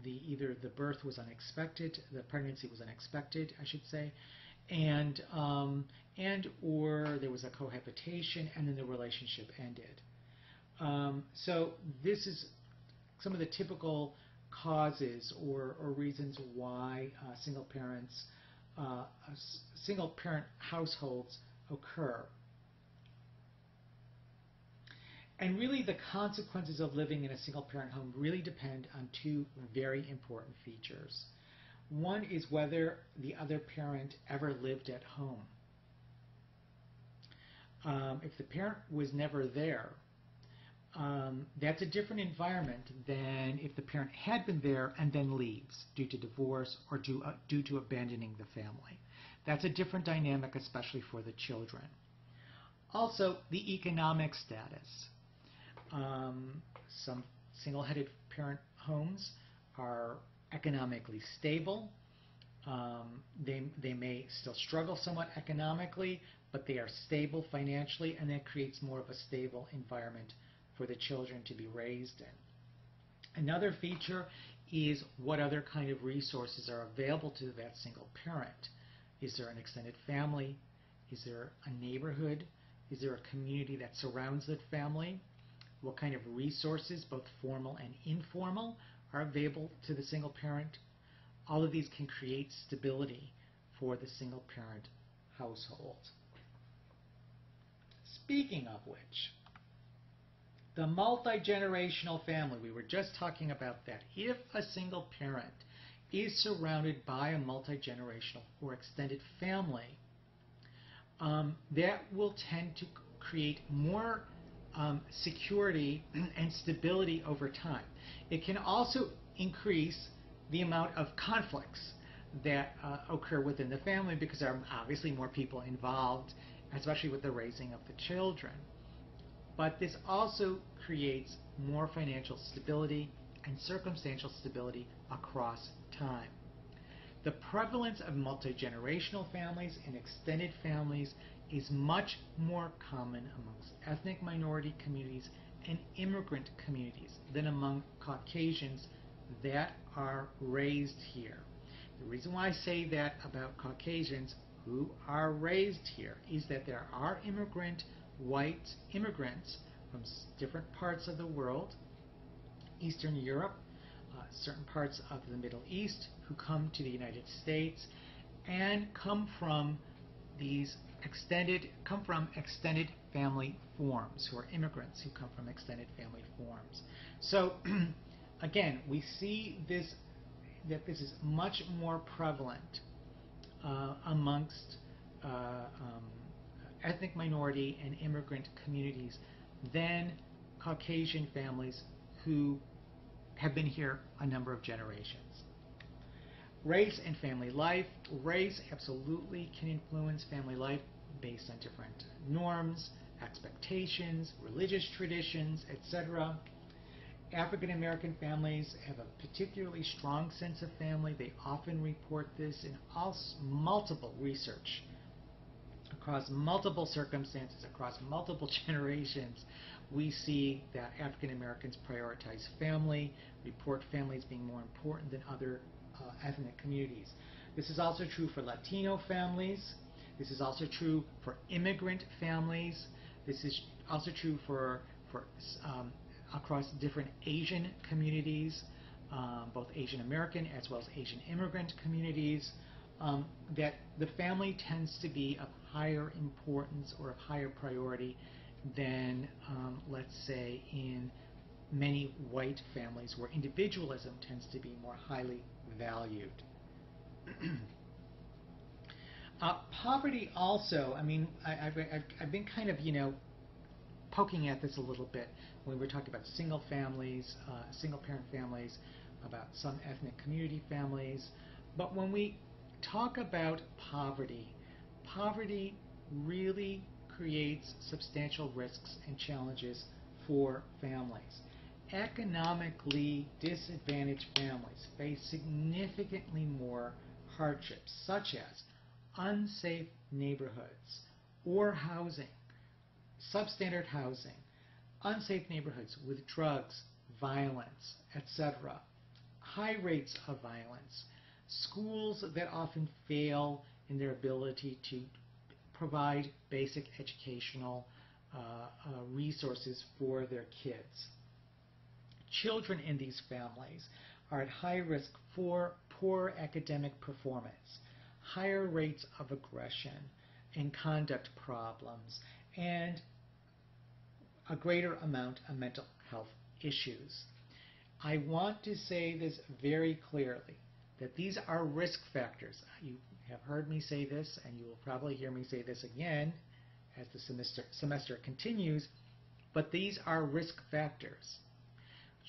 either the birth was unexpected, the pregnancy was unexpected, I should say, and or there was a cohabitation and then the relationship ended. So this is some of the typical causes or reasons why single parent households occur. And really the consequences of living in a single parent home really depend on two very important features. One is whether the other parent ever lived at home. If the parent was never there, that's a different environment than if the parent had been there and then leaves due to divorce or due to abandoning the family. That's a different dynamic, especially for the children. Also, the economic status. Some single-headed parent homes are economically stable. They may still struggle somewhat economically, but they are stable financially, and that creates more of a stable environment for the children to be raised in. Another feature is what other kind of resources are available to that single parent. Is there an extended family? Is there a neighborhood? Is there a community that surrounds that family? What kind of resources, both formal and informal, are available to the single parent? All of these can create stability for the single parent household. Speaking of which, the multi-generational family, we were just talking about that. If a single parent is surrounded by a multi-generational or extended family, that will tend to create more security and stability over time. It can also increase the amount of conflicts that occur within the family because there are obviously more people involved, especially with the raising of the children. But this also creates more financial stability and circumstantial stability across time. The prevalence of multi-generational families and extended families is much more common amongst ethnic minority communities and immigrant communities than among Caucasians that are raised here. The reason why I say that about Caucasians who are raised here is that there are white immigrants from different parts of the world, Eastern Europe, certain parts of the Middle East, who come to the United States and come from extended family forms, who are immigrants who come from extended family forms. So again, we see that this is much more prevalent amongst ethnic minority and immigrant communities than Caucasian families who have been here a number of generations. Race and family life. Race absolutely can influence family life based on different norms, expectations, religious traditions, etc. African American families have a particularly strong sense of family. They often report this in multiple research across multiple circumstances, across multiple generations. We see that African Americans prioritize family, report families being more important than other ethnic communities. This is also true for Latino families. This is also true for immigrant families. This is also true for across different Asian communities, both Asian American as well as Asian immigrant communities, that the family tends to be of higher importance or of higher priority than, let's say, in many white families where individualism tends to be more highly valued. Poverty also, I mean, I've been kind of, poking at this a little bit when we're talking about single families, single parent families, about some ethnic community families. But when we talk about poverty, poverty really creates substantial risks and challenges for families. Economically disadvantaged families face significantly more hardships, such as unsafe neighborhoods or housing, substandard housing, unsafe neighborhoods with drugs, violence, etc., high rates of violence, schools that often fail in their ability to provide basic educational resources for their kids. Children in these families are at high risk for poor academic performance, higher rates of aggression and conduct problems, and a greater amount of mental health issues. I want to say this very clearly, that these are risk factors. You have heard me say this, and you will probably hear me say this again as the semester continues, but these are risk factors.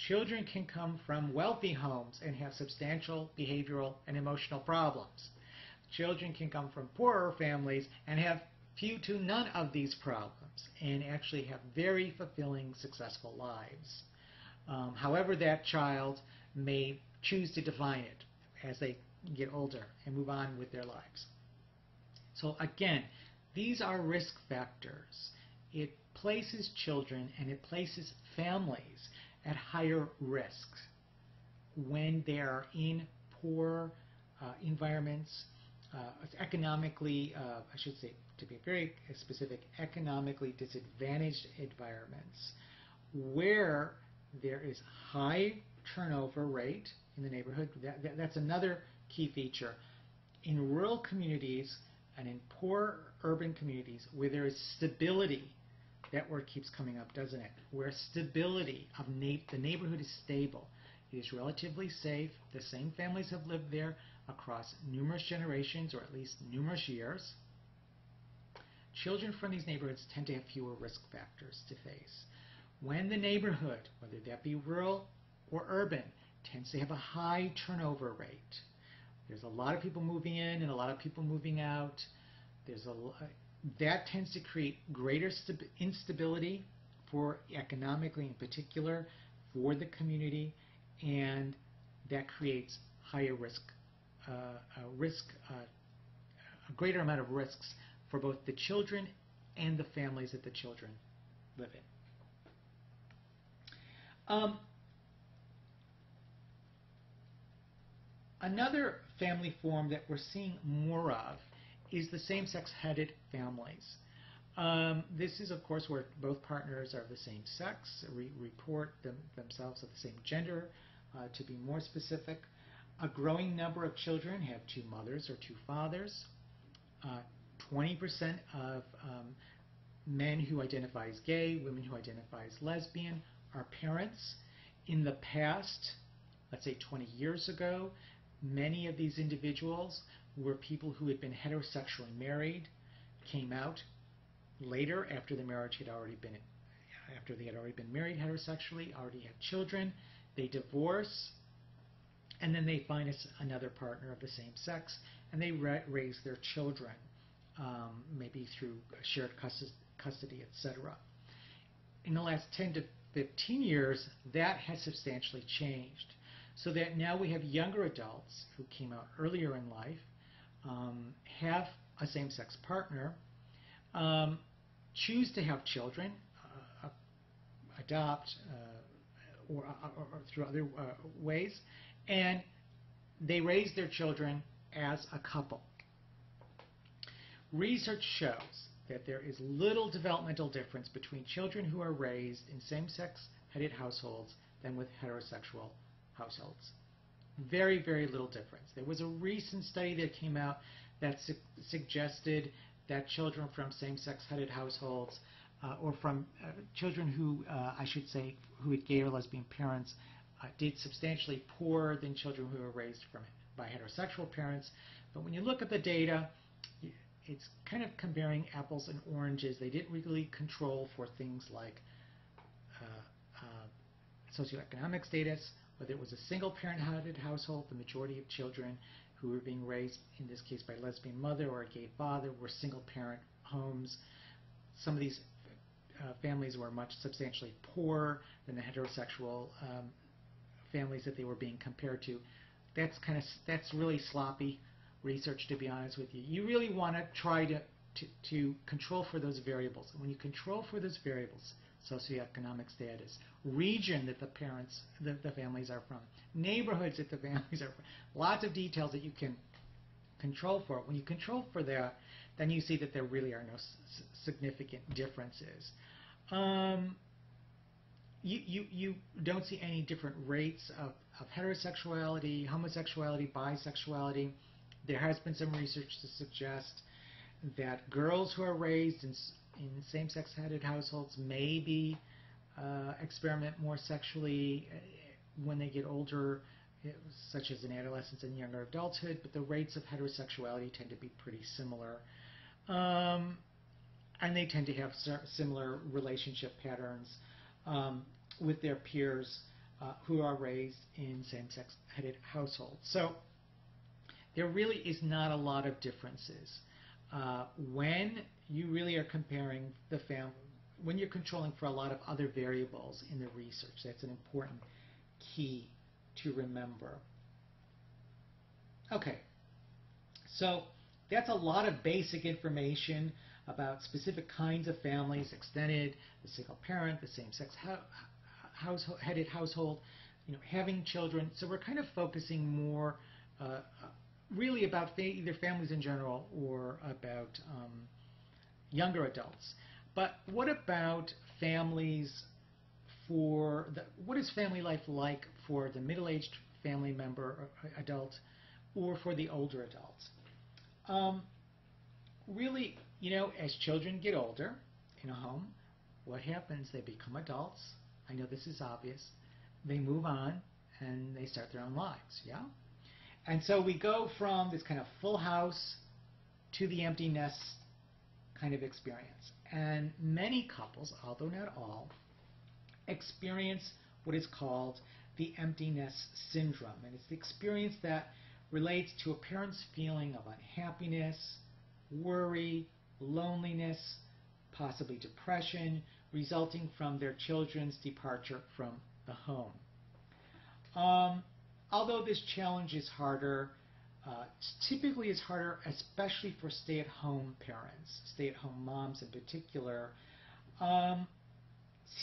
Children can come from wealthy homes and have substantial behavioral and emotional problems. Children can come from poorer families and have few to none of these problems and actually have very fulfilling, successful lives. However that child may choose to define it as they get older and move on with their lives. So again, these are risk factors. It places children and it places families at higher risk when they are in poor environments, economically, I should say, to be very specific, economically disadvantaged environments where there is high turnover rate in the neighborhood. That's another key feature. In rural communities and in poor urban communities where there is stability, that word keeps coming up, doesn't it? Where stability of the neighborhood is stable, it is relatively safe, the same families have lived there across numerous generations or at least numerous years. Children from these neighborhoods tend to have fewer risk factors to face. When the neighborhood, whether that be rural or urban, tends to have a high turnover rate, there's a lot of people moving in and a lot of people moving out, that tends to create greater instability for economically in particular for the community, and that creates higher risk, a greater amount of risks for both the children and the families that the children live in. Another family form that we're seeing more of is the same-sex headed families. This is, of course, where both partners are of the same sex, report themselves of the same gender, to be more specific. A growing number of children have two mothers or two fathers. 20% of men who identify as gay, women who identify as lesbian, are parents. In the past, let's say 20 years ago, many of these individuals were people who had been heterosexually married, came out later after the marriage had already been, after they had already been married heterosexually, already had children. They divorce, and then they find another partner of the same sex, and they raise their children, maybe through shared custody, etc. In the last 10 to 15 years, that has substantially changed, so that now we have younger adults who came out earlier in life, have a same-sex partner, choose to have children, adopt, or through other ways, and they raise their children as a couple. Research shows that there is little developmental difference between children who are raised in same-sex headed households than with heterosexual households. Very, very little difference. There was a recent study that came out that suggested that children from same-sex headed households, or from children who, I should say, who had gay or lesbian parents, did substantially poorer than children who were raised by heterosexual parents. But when you look at the data, it's kind of comparing apples and oranges. They didn't really control for things like socioeconomic status, whether it was a single-parent-headed household. The majority of children who were being raised, in this case by a lesbian mother or a gay father, were single-parent homes. Some of these families were much substantially poorer than the heterosexual families that they were being compared to. That's really sloppy research, to be honest with you. You really want to try to control for those variables. And when you control for those variables, socioeconomic status, region that the families are from, neighborhoods that the families are from, lots of details that you can control for. When you control for that, then you see that there really are no significant differences. You don't see any different rates of heterosexuality, homosexuality, bisexuality. There has been some research to suggest that girls who are raised in same-sex headed households maybe experiment more sexually when they get older, such as in adolescence and younger adulthood, but the rates of heterosexuality tend to be pretty similar. And they tend to have similar relationship patterns with their peers who are raised in same-sex headed households. So there really is not a lot of differences. When you really are comparing the family, when you're controlling for a lot of other variables in the research, that's an important key to remember. Okay, so that's a lot of basic information about specific kinds of families, extended, the single parent, the same-sex headed household, having children. So we're kind of focusing more really about either families in general or about younger adults. But what about families what is family life like for the middle-aged family member or adult, or for the older adult? Really, as children get older in a home, what happens? They become adults. I know this is obvious. They move on and they start their own lives, yeah? And so we go from this kind of full house to the empty nest kind of experience. And many couples, although not all, experience what is called the empty nest syndrome. And it's the experience that relates to a parent's feeling of unhappiness, worry, loneliness, possibly depression, resulting from their children's departure from the home. Although this challenge is harder, typically is harder, especially for stay-at-home parents, stay-at-home moms in particular.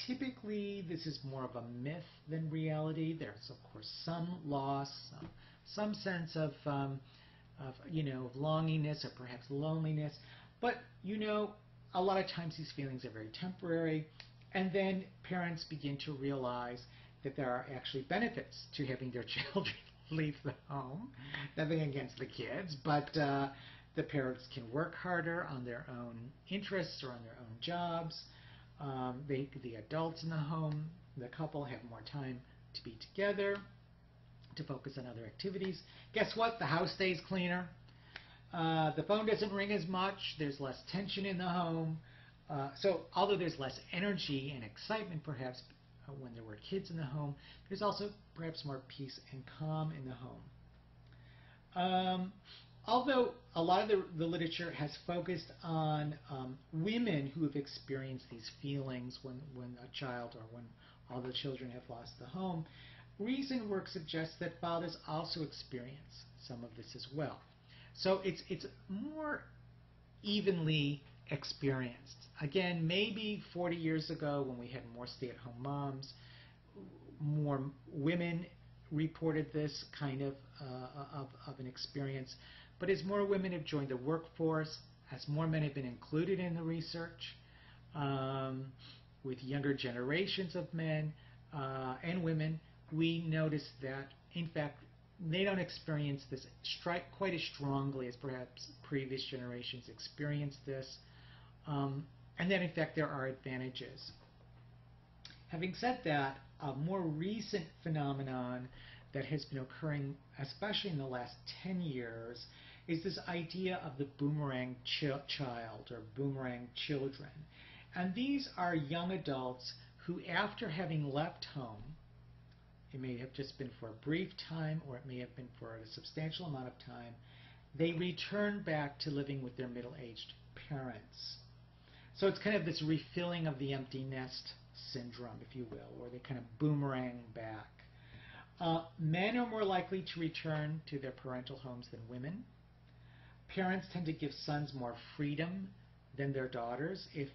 Typically, this is more of a myth than reality. There's, of course, some loss, some sense of longingness or perhaps loneliness. But, a lot of times these feelings are very temporary. And then parents begin to realize that there are actually benefits to having their children leave the home. Nothing against the kids, but the parents can work harder on their own interests or on their own jobs. The adults in the home, the couple, have more time to be together, to focus on other activities. Guess what? The house stays cleaner. The phone doesn't ring as much. There's less tension in the home. So although there's less energy and excitement perhaps when there were kids in the home. There's also perhaps more peace and calm in the home. Although a lot of the literature has focused on women who have experienced these feelings when a child or when all the children have lost the home, recent work suggests that fathers also experience some of this as well. So it's more evenly experienced. Again, maybe 40 years ago when we had more stay-at-home moms, more women reported this kind of an experience. But as more women have joined the workforce, as more men have been included in the research, with younger generations of men and women, we notice that, in fact, they don't experience this quite as strongly as perhaps previous generations experienced this, and that, in fact, there are advantages. Having said that, a more recent phenomenon that has been occurring, especially in the last 10 years, is this idea of the boomerang child or boomerang children. And these are young adults who, after having left home, it may have just been for a brief time or it may have been for a substantial amount of time, they return back to living with their middle-aged parents. So it's kind of this refilling of the empty nest syndrome, if you will, where they kind of boomerang back. Men are more likely to return to their parental homes than women. Parents tend to give sons more freedom than their daughters if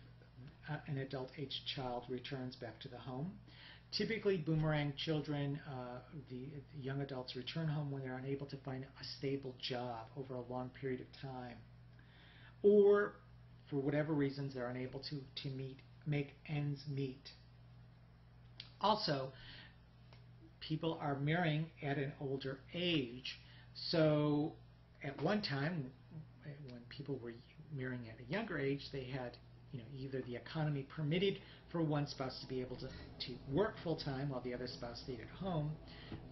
an adult-aged child returns back to the home. Typically, boomerang children, the young adults return home when they're unable to find a stable job over a long period of time, or for whatever reasons they're unable to make ends meet. Also, people are marrying at an older age. So at one time, when people were marrying at a younger age, they had either the economy permitted for one spouse to be able to work full-time while the other spouse stayed at home.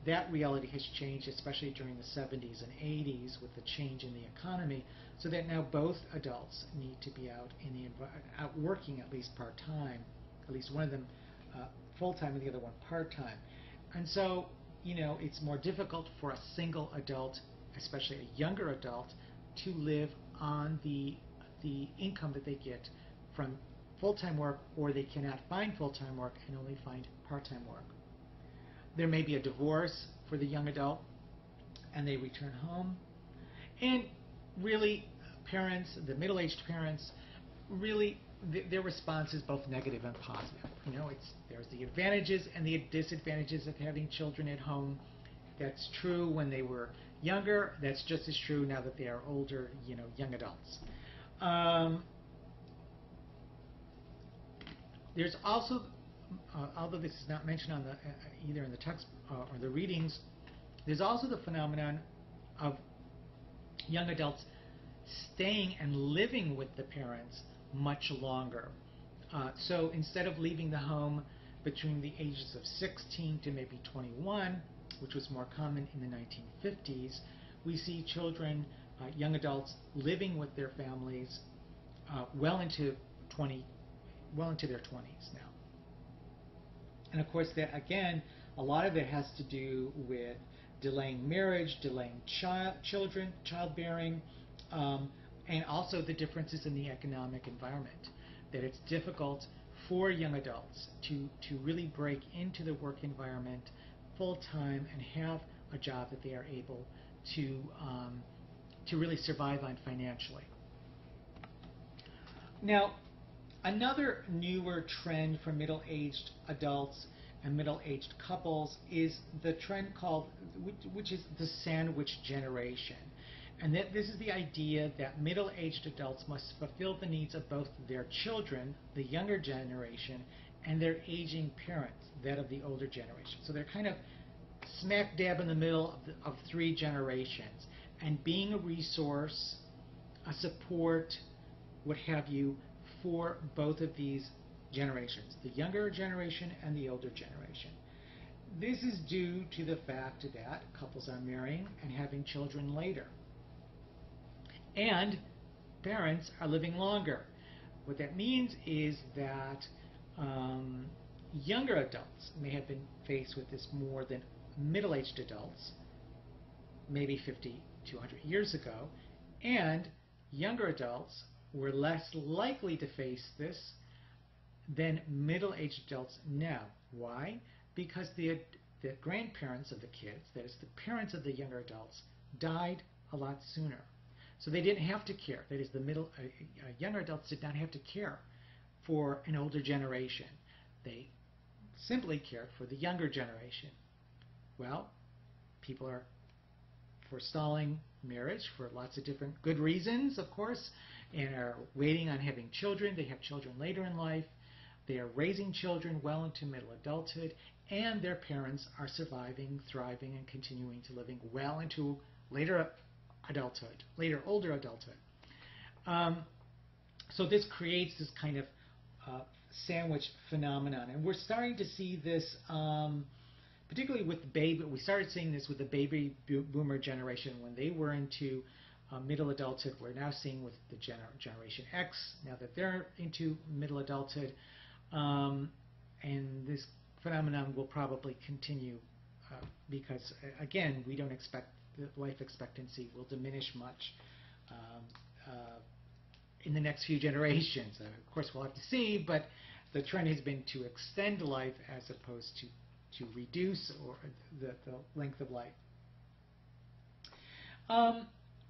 That reality has changed, especially during the 70s and 80s with the change in the economy, so that now both adults need to be out working at least part-time, at least one of them full-time and the other one part-time. And so, it's more difficult for a single adult, especially a younger adult, to live on the income that they get from full-time work, or they cannot find full-time work and only find part-time work. There may be a divorce for the young adult and they return home. And really, parents, the middle-aged parents, really their response is both negative and positive. There's the advantages and the disadvantages of having children at home. That's true when they were younger. That's just as true now that they are older, young adults. There's also, although this is not mentioned on either in the text or the readings, there's also the phenomenon of young adults staying and living with the parents much longer. So instead of leaving the home between the ages of 16 to maybe 21, which was more common in the 1950s, we see children, young adults, living with their families well into their 20s now. And of course, that again, a lot of it has to do with delaying marriage, delaying childbearing, and also the differences in the economic environment. That it's difficult for young adults to really break into the work environment full time and have a job that they are able to really survive on financially. Now, another newer trend for middle-aged adults and middle-aged couples is the trend which is the sandwich generation. And this is the idea that middle-aged adults must fulfill the needs of both their children, the younger generation, and their aging parents, that of the older generation. So they're kind of smack dab in the middle of three generations, and being a resource, a support, what have you, for both of these generations, the younger generation and the older generation. This is due to the fact that couples are marrying and having children later. And parents are living longer. What that means is that Younger adults may have been faced with this more than middle-aged adults, maybe 50 to 100 years ago, and younger adults were less likely to face this than middle-aged adults now. Why? Because the grandparents of the kids, that is the parents of the younger adults, died a lot sooner. So they didn't have to care. That is, the younger adults did not have to care for an older generation. They simply cared for the younger generation. Well, people are forestalling marriage for lots of different good reasons, of course, and are waiting on having children. They have children later in life. They are raising children well into middle adulthood, and their parents are surviving, thriving, and continuing to living well into later adulthood, later older adulthood. So this creates this kind of sandwich phenomenon, and we're starting to see this, particularly with we started seeing this with the baby boomer generation when they were into middle adulthood. We're now seeing with the Generation X, now that they're into middle adulthood, and this phenomenon will probably continue because, again, we don't expect the life expectancy will diminish much in the next few generations. Of course, we'll have to see, but the trend has been to extend life as opposed to reduce or the length of life.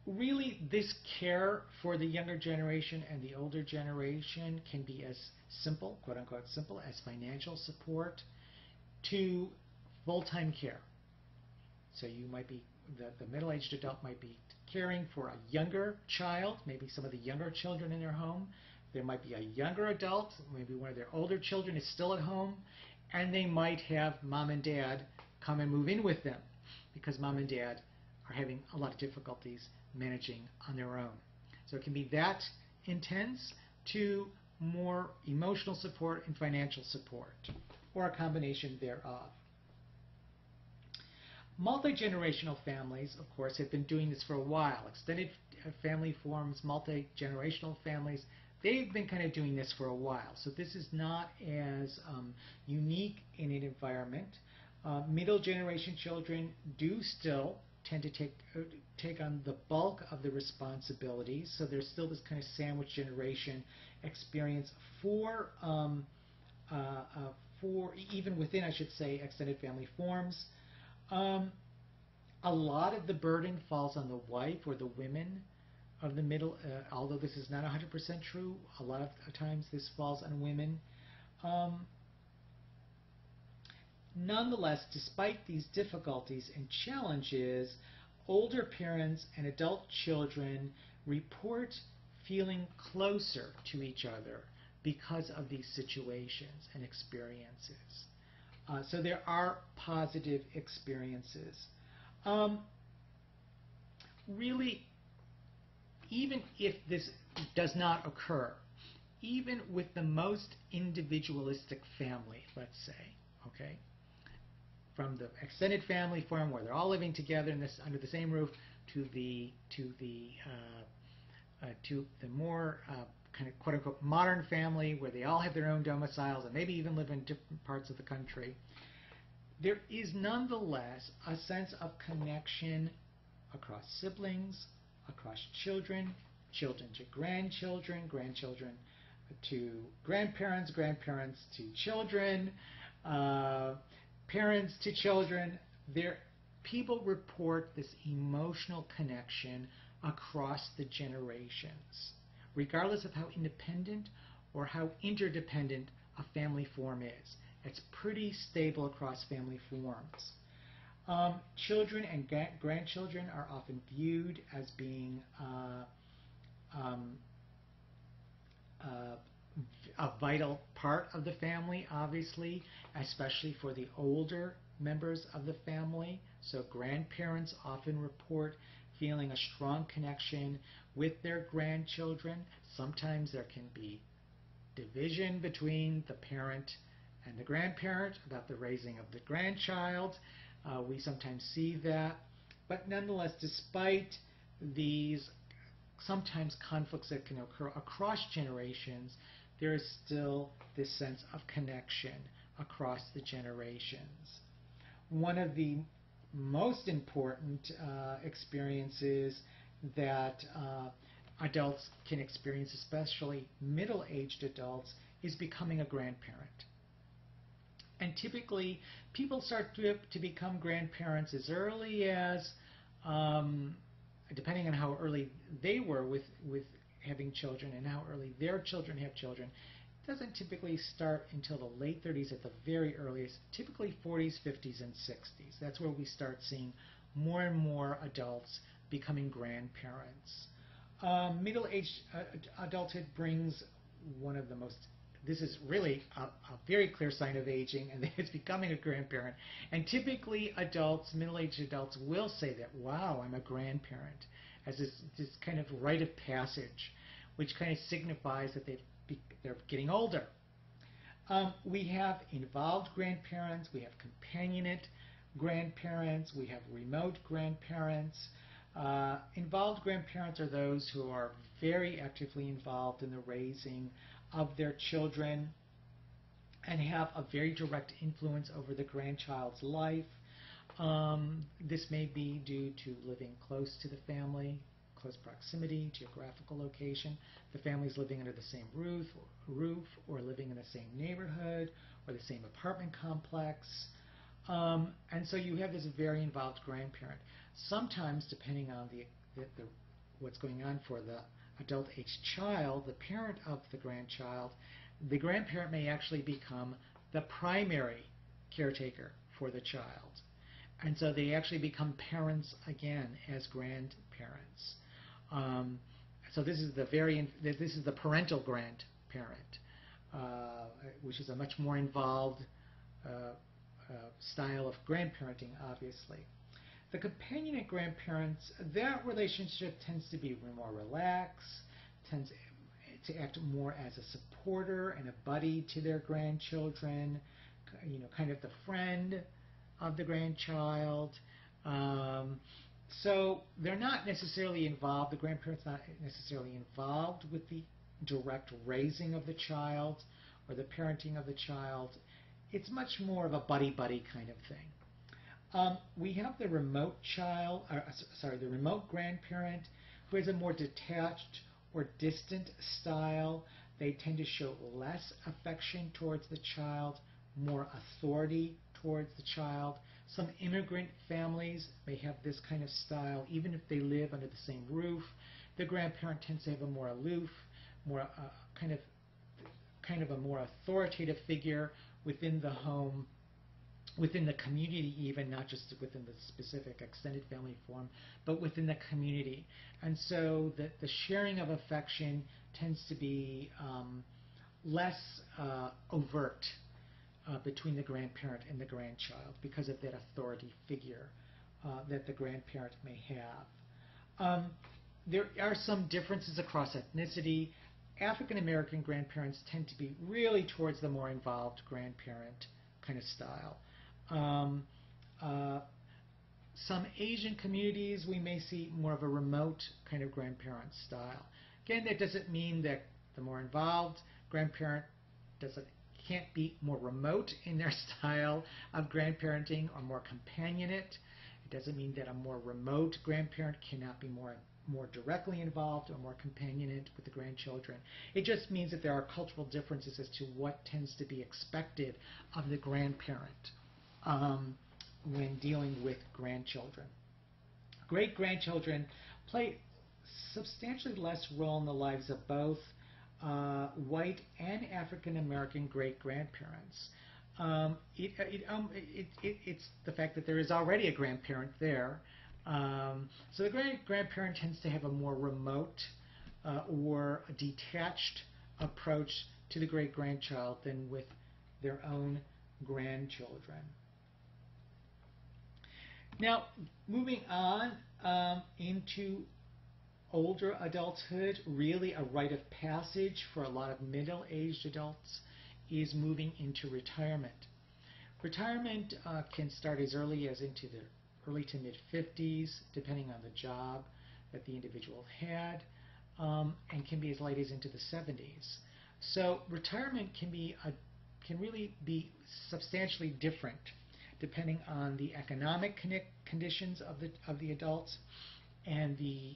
Really, this care for the younger generation and the older generation can be as simple, quote unquote simple, as financial support to full-time care. So you might be, the middle-aged adult might be caring for a younger child, maybe some of the younger children in their home. There might be a younger adult, maybe one of their older children is still at home, and they might have mom and dad come and move in with them because mom and dad are having a lot of difficulties managing on their own. So it can be that intense to more emotional support and financial support, or a combination thereof. Multi-generational families, of course, have been doing this for a while. Extended family forms, multi-generational families, they've been kind of doing this for a while. So this is not as unique in an environment. Middle generation children do still tend to take on the bulk of the responsibilities. So there's still this kind of sandwich generation experience for even within, I should say, extended family forms. A lot of the burden falls on the wife or the women of the middle, although this is not 100% true. A lot of times this falls on women. Nonetheless, despite these difficulties and challenges, older parents and adult children report feeling closer to each other because of these situations and experiences. So there are positive experiences. Really, even if this does not occur, even with the most individualistic family, let's say, okay, from the extended family form where they're all living together in this under the same roof to the more kind of quote-unquote modern family where they all have their own domiciles and maybe even live in different parts of the country, there is nonetheless a sense of connection across siblings, across children, children to grandchildren, grandchildren to grandparents, grandparents to children, parents to children. People report this emotional connection across the generations, regardless of how independent or how interdependent a family form is. It's pretty stable across family forms. Children and grandchildren are often viewed as being a vital part of the family, obviously, especially for the older members of the family. So grandparents often report feeling a strong connection with their grandchildren. Sometimes there can be division between the parent and the grandparent about the raising of the grandchild. We sometimes see that. But nonetheless, despite these sometimes conflicts that can occur across generations, there is still this sense of connection across the generations. One of the most important experiences that adults can experience, especially middle-aged adults, is becoming a grandparent. And typically, people start to become grandparents as early as, depending on how early they were with having children and how early their children have children. It doesn't typically start until the late 30s at the very earliest, typically 40s, 50s, and 60s. That's where we start seeing more and more adults becoming grandparents. Middle-aged adulthood brings one of the most, this is really a very clear sign of aging, and it's becoming a grandparent. And typically adults, middle-aged adults, will say that, wow, I'm a grandparent, as this kind of rite of passage, which kind of signifies that they're getting older. We have involved grandparents, we have companionate grandparents, we have remote grandparents. Involved grandparents are those who are very actively involved in the raising of their children and have a very direct influence over the grandchild's life. This may be due to living close to the family, close proximity, geographical location. The family's living under the same roof or living in the same neighborhood or the same apartment complex. And so you have this very involved grandparent. Sometimes, depending on what's going on for the adult-aged child, the parent of the grandparent may actually become the primary caretaker for the child. And so they actually become parents again as grandparents. So this is the parental grandparent, which is a much more involved style of grandparenting, obviously. The companionate grandparents, that relationship tends to be more relaxed, tends to act more as a supporter and a buddy to their grandchildren, kind of the friend of the grandchild. So they're not necessarily involved, the grandparent's not necessarily involved with the direct raising of the child or the parenting of the child. It's much more of a buddy-buddy kind of thing. We have the remote the remote grandparent who has a more detached or distant style. They tend to show less affection towards the child, more authority towards the child. Some immigrant families may have this kind of style, even if they live under the same roof. The grandparent tends to have a more aloof, more kind of a more authoritative figure within the home, within the community even, not just within the specific extended family form, but within the community. And so the sharing of affection tends to be less overt between the grandparent and the grandchild because of that authority figure that the grandparent may have. There are some differences across ethnicity. African American grandparents tend to be really towards the more involved grandparent kind of style. Some Asian communities, we may see more of a remote kind of grandparent style. Again, that doesn't mean that the more involved grandparent can't be more remote in their style of grandparenting or more companionate. It doesn't mean that a more remote grandparent cannot be more directly involved or more companionate with the grandchildren. It just means that there are cultural differences as to what tends to be expected of the grandparent when dealing with grandchildren. Great-grandchildren play substantially less role in the lives of both white and African American great-grandparents. It's the fact that there is already a grandparent there. So the great-grandparent tends to have a more remote or a detached approach to the great-grandchild than with their own grandchildren. Now, moving on into older adulthood, really a rite of passage for a lot of middle-aged adults is moving into retirement. Retirement can start as early as into the early to mid-50s, depending on the job that the individual had, and can be as late as into the 70s. So retirement can can really be substantially different depending on the economic conditions of the adults and the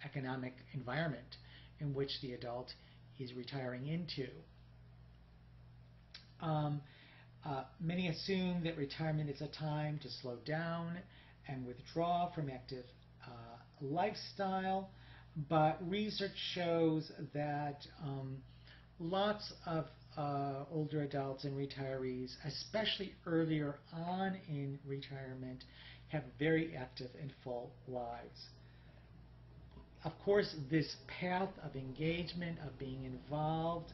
economic environment in which the adult is retiring into. Many assume that retirement is a time to slow down and withdraw from active lifestyle, but research shows that lots of older adults and retirees, especially earlier on in retirement, have very active and full lives. Of course, this path of engagement, of being involved,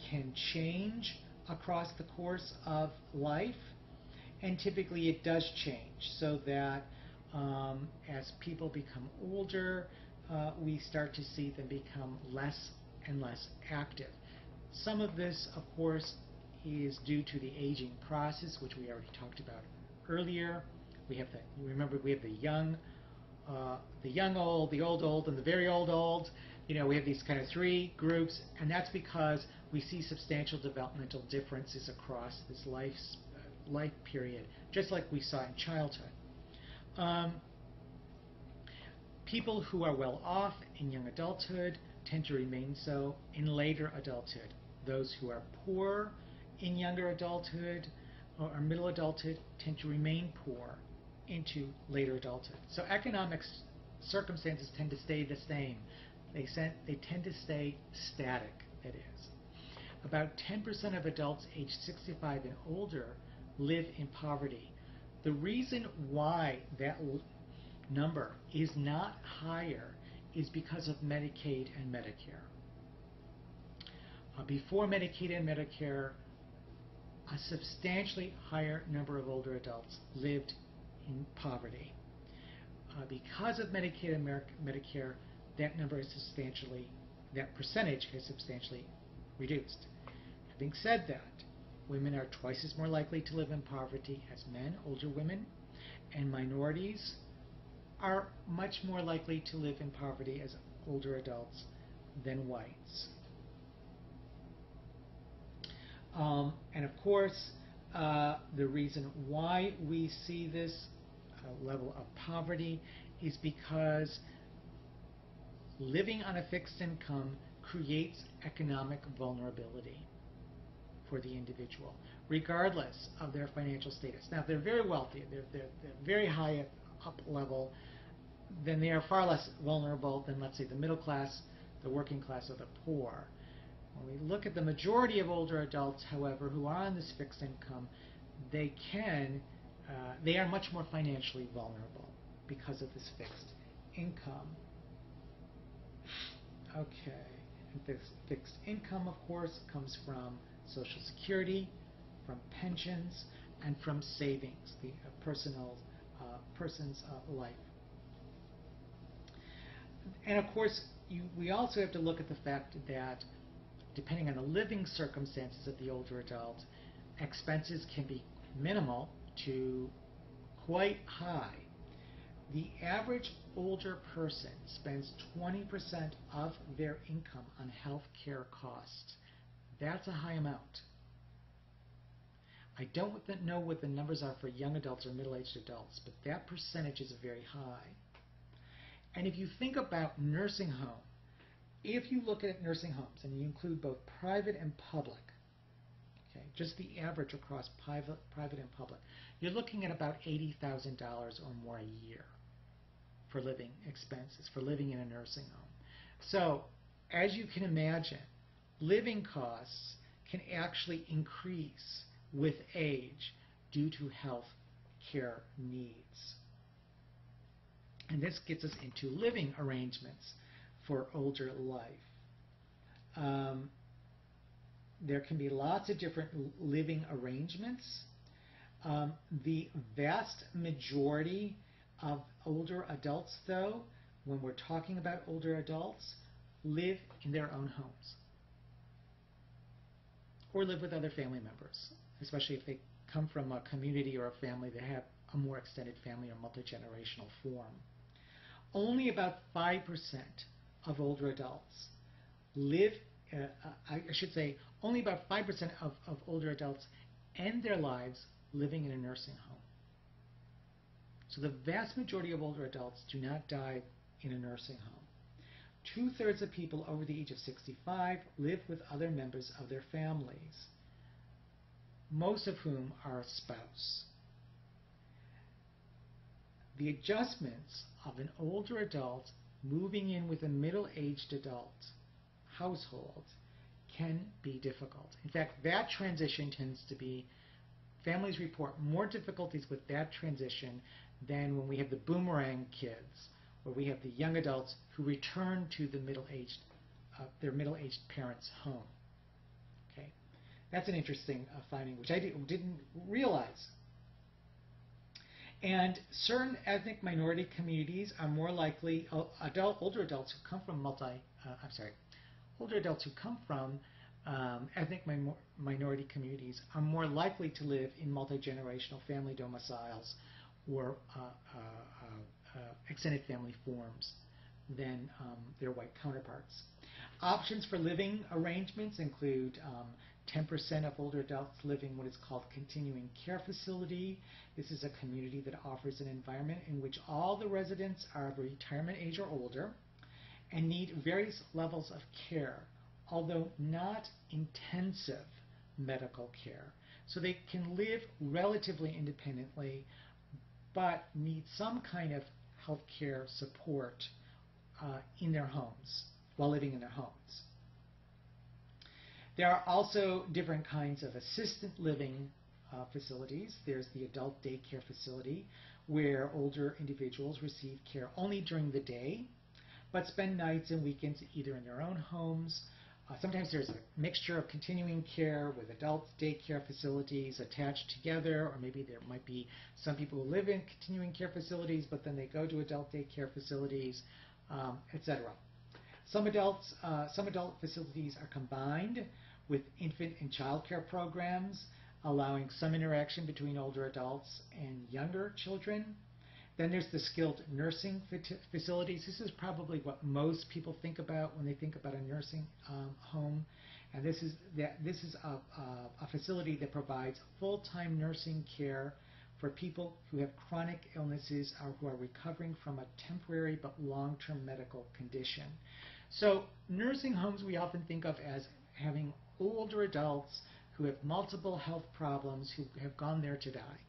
can change across the course of life, and typically it does change, so that as people become older, we start to see them become less and less active. Some of this, of course, is due to the aging process, which we already talked about earlier. We have the young old, the old, and the very old. We have these kind of three groups, and that's because we see substantial developmental differences across this life period, just like we saw in childhood. People who are well off in young adulthood tend to remain so in later adulthood. Those who are poor in younger adulthood or middle adulthood tend to remain poor into later adulthood. So economic circumstances tend to stay the same. They tend to stay static, that is. About 10% of adults aged 65 and older live in poverty. The reason why that number is not higher is because of Medicaid and Medicare. Before Medicaid and Medicare, a substantially higher number of older adults lived in poverty. Because of Medicaid and Medicare, that percentage has substantially reduced. Having said that, women are twice as more likely to live in poverty as men, older women, and minorities are much more likely to live in poverty as older adults than whites. And of course, the reason why we see this level of poverty is because living on a fixed income creates economic vulnerability for the individual, regardless of their financial status. Now, if they're very wealthy, they're very high up level, then they are far less vulnerable than, let's say, the middle class, the working class, or the poor. When we look at the majority of older adults, however, who are on this fixed income, they are much more financially vulnerable because of this fixed income. Okay, and this fixed income, of course, comes from Social Security, from pensions, and from savings, the person's life. And of course, we also have to look at the fact that depending on the living circumstances of the older adult, expenses can be minimal to quite high. The average older person spends 20% of their income on health care costs. That's a high amount. I don't know what the numbers are for young adults or middle-aged adults, but that percentage is very high. And if you think about nursing home, if you look at nursing homes and you include both private and public, okay, just the average across private and public, you're looking at about $80,000 or more a year for living expenses, for living in a nursing home. So, as you can imagine, living costs can actually increase with age due to health care needs. And this gets us into living arrangements for older life. There can be lots of different living arrangements. The vast majority of older adults, though, when we're talking about older adults, live in their own homes or live with other family members, especially if they come from a community or a family that have a more extended family or multi-generational form. Only about 5% of older adults live I should say, only about 5% of older adults end their lives living in a nursing home. So the vast majority of older adults do not die in a nursing home. 2/3 of people over the age of 65 live with other members of their families, most of whom are a spouse. The adjustments of an older adult moving in with a middle-aged adult household can be difficult. In fact, that transition tends to be, families report more difficulties with that transition than when we have the boomerang kids, where we have the young adults who return to the their middle-aged parents' home. Okay, that's an interesting finding, which I didn't realize. And certain ethnic minority communities are more likely, older adults who come from ethnic minority communities are more likely to live in multi-generational family domiciles or extended family forms than their white counterparts. Options for living arrangements include 10% of older adults live in what is called continuing care facility. This is a community that offers an environment in which all the residents are of retirement age or older and need various levels of care, although not intensive medical care. So they can live relatively independently, but need some kind of health care support in their homes, while living in their homes. There are also different kinds of assisted living facilities. There's the adult daycare facility, where older individuals receive care only during the day, but spend nights and weekends either in their own homes. Sometimes there's a mixture of continuing care with adult daycare facilities attached together, or maybe there might be some people who live in continuing care facilities, but then they go to adult daycare facilities, etc. Some adult facilities are combined with infant and child care programs, allowing some interaction between older adults and younger children. Then there's the skilled nursing facilities. This is probably what most people think about when they think about a nursing home. And this is a facility that provides full-time nursing care for people who have chronic illnesses or who are recovering from a temporary but long-term medical condition. So nursing homes we often think of as having older adults who have multiple health problems who have gone there to die.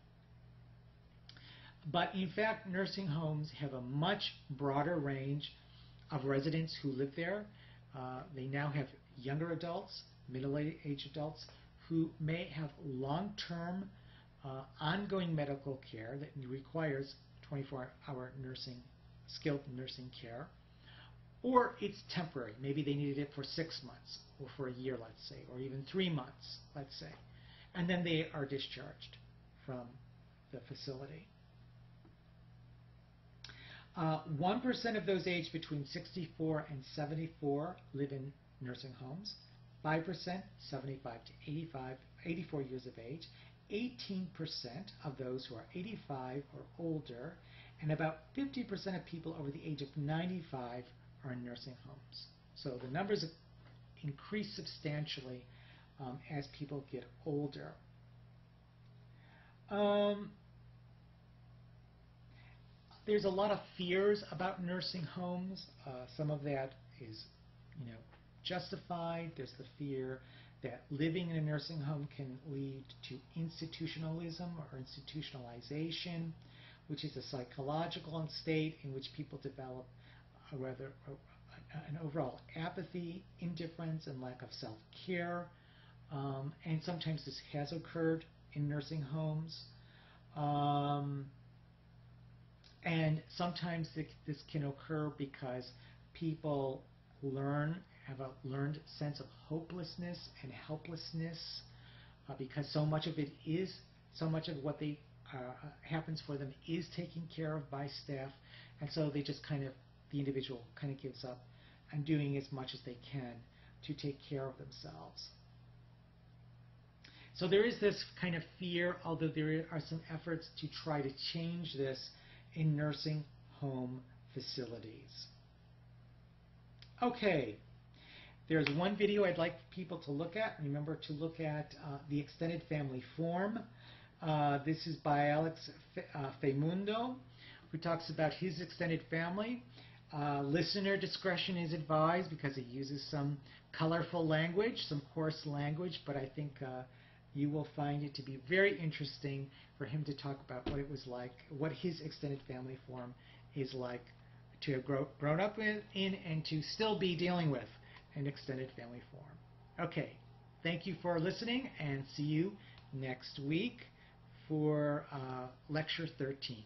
But in fact, nursing homes have a much broader range of residents who live there. They now have younger adults, middle-aged adults, who may have long-term ongoing medical care that requires 24-hour skilled nursing care. Or it's temporary. Maybe they needed it for 6 months, or for a year, let's say, or even 3 months, let's say. And then they are discharged from the facility. 1% of those aged between 64 and 74 live in nursing homes. 5%, 75 to 84 years of age. 18% of those who are 85 or older, and about 50% of people over the age of 95 are in nursing homes. So the numbers increase substantially as people get older. There's a lot of fears about nursing homes. Some of that is, justified. There's the fear that living in a nursing home can lead to institutionalism or institutionalization, which is a psychological state in which people develop an overall apathy, indifference, and lack of self-care. And sometimes this has occurred in nursing homes. And sometimes this can occur because people have a learned sense of hopelessness and helplessness, because so much of what happens for them is taken care of by staff, and so they just the individual kind of gives up on doing as much as they can to take care of themselves. So there is this kind of fear, although there are some efforts to try to change this in nursing home facilities. Okay, There's one video I'd like people to look at. Remember to look at the extended family form. This is by Alex Feimundo, who talks about his extended family. Listener discretion is advised because it uses some colorful language, some coarse language, but I think you will find it to be very interesting for him to talk about what it was like, what his extended family form is like to have grown up in and to still be dealing with an extended family form. Okay, thank you for listening and see you next week for Lecture 13.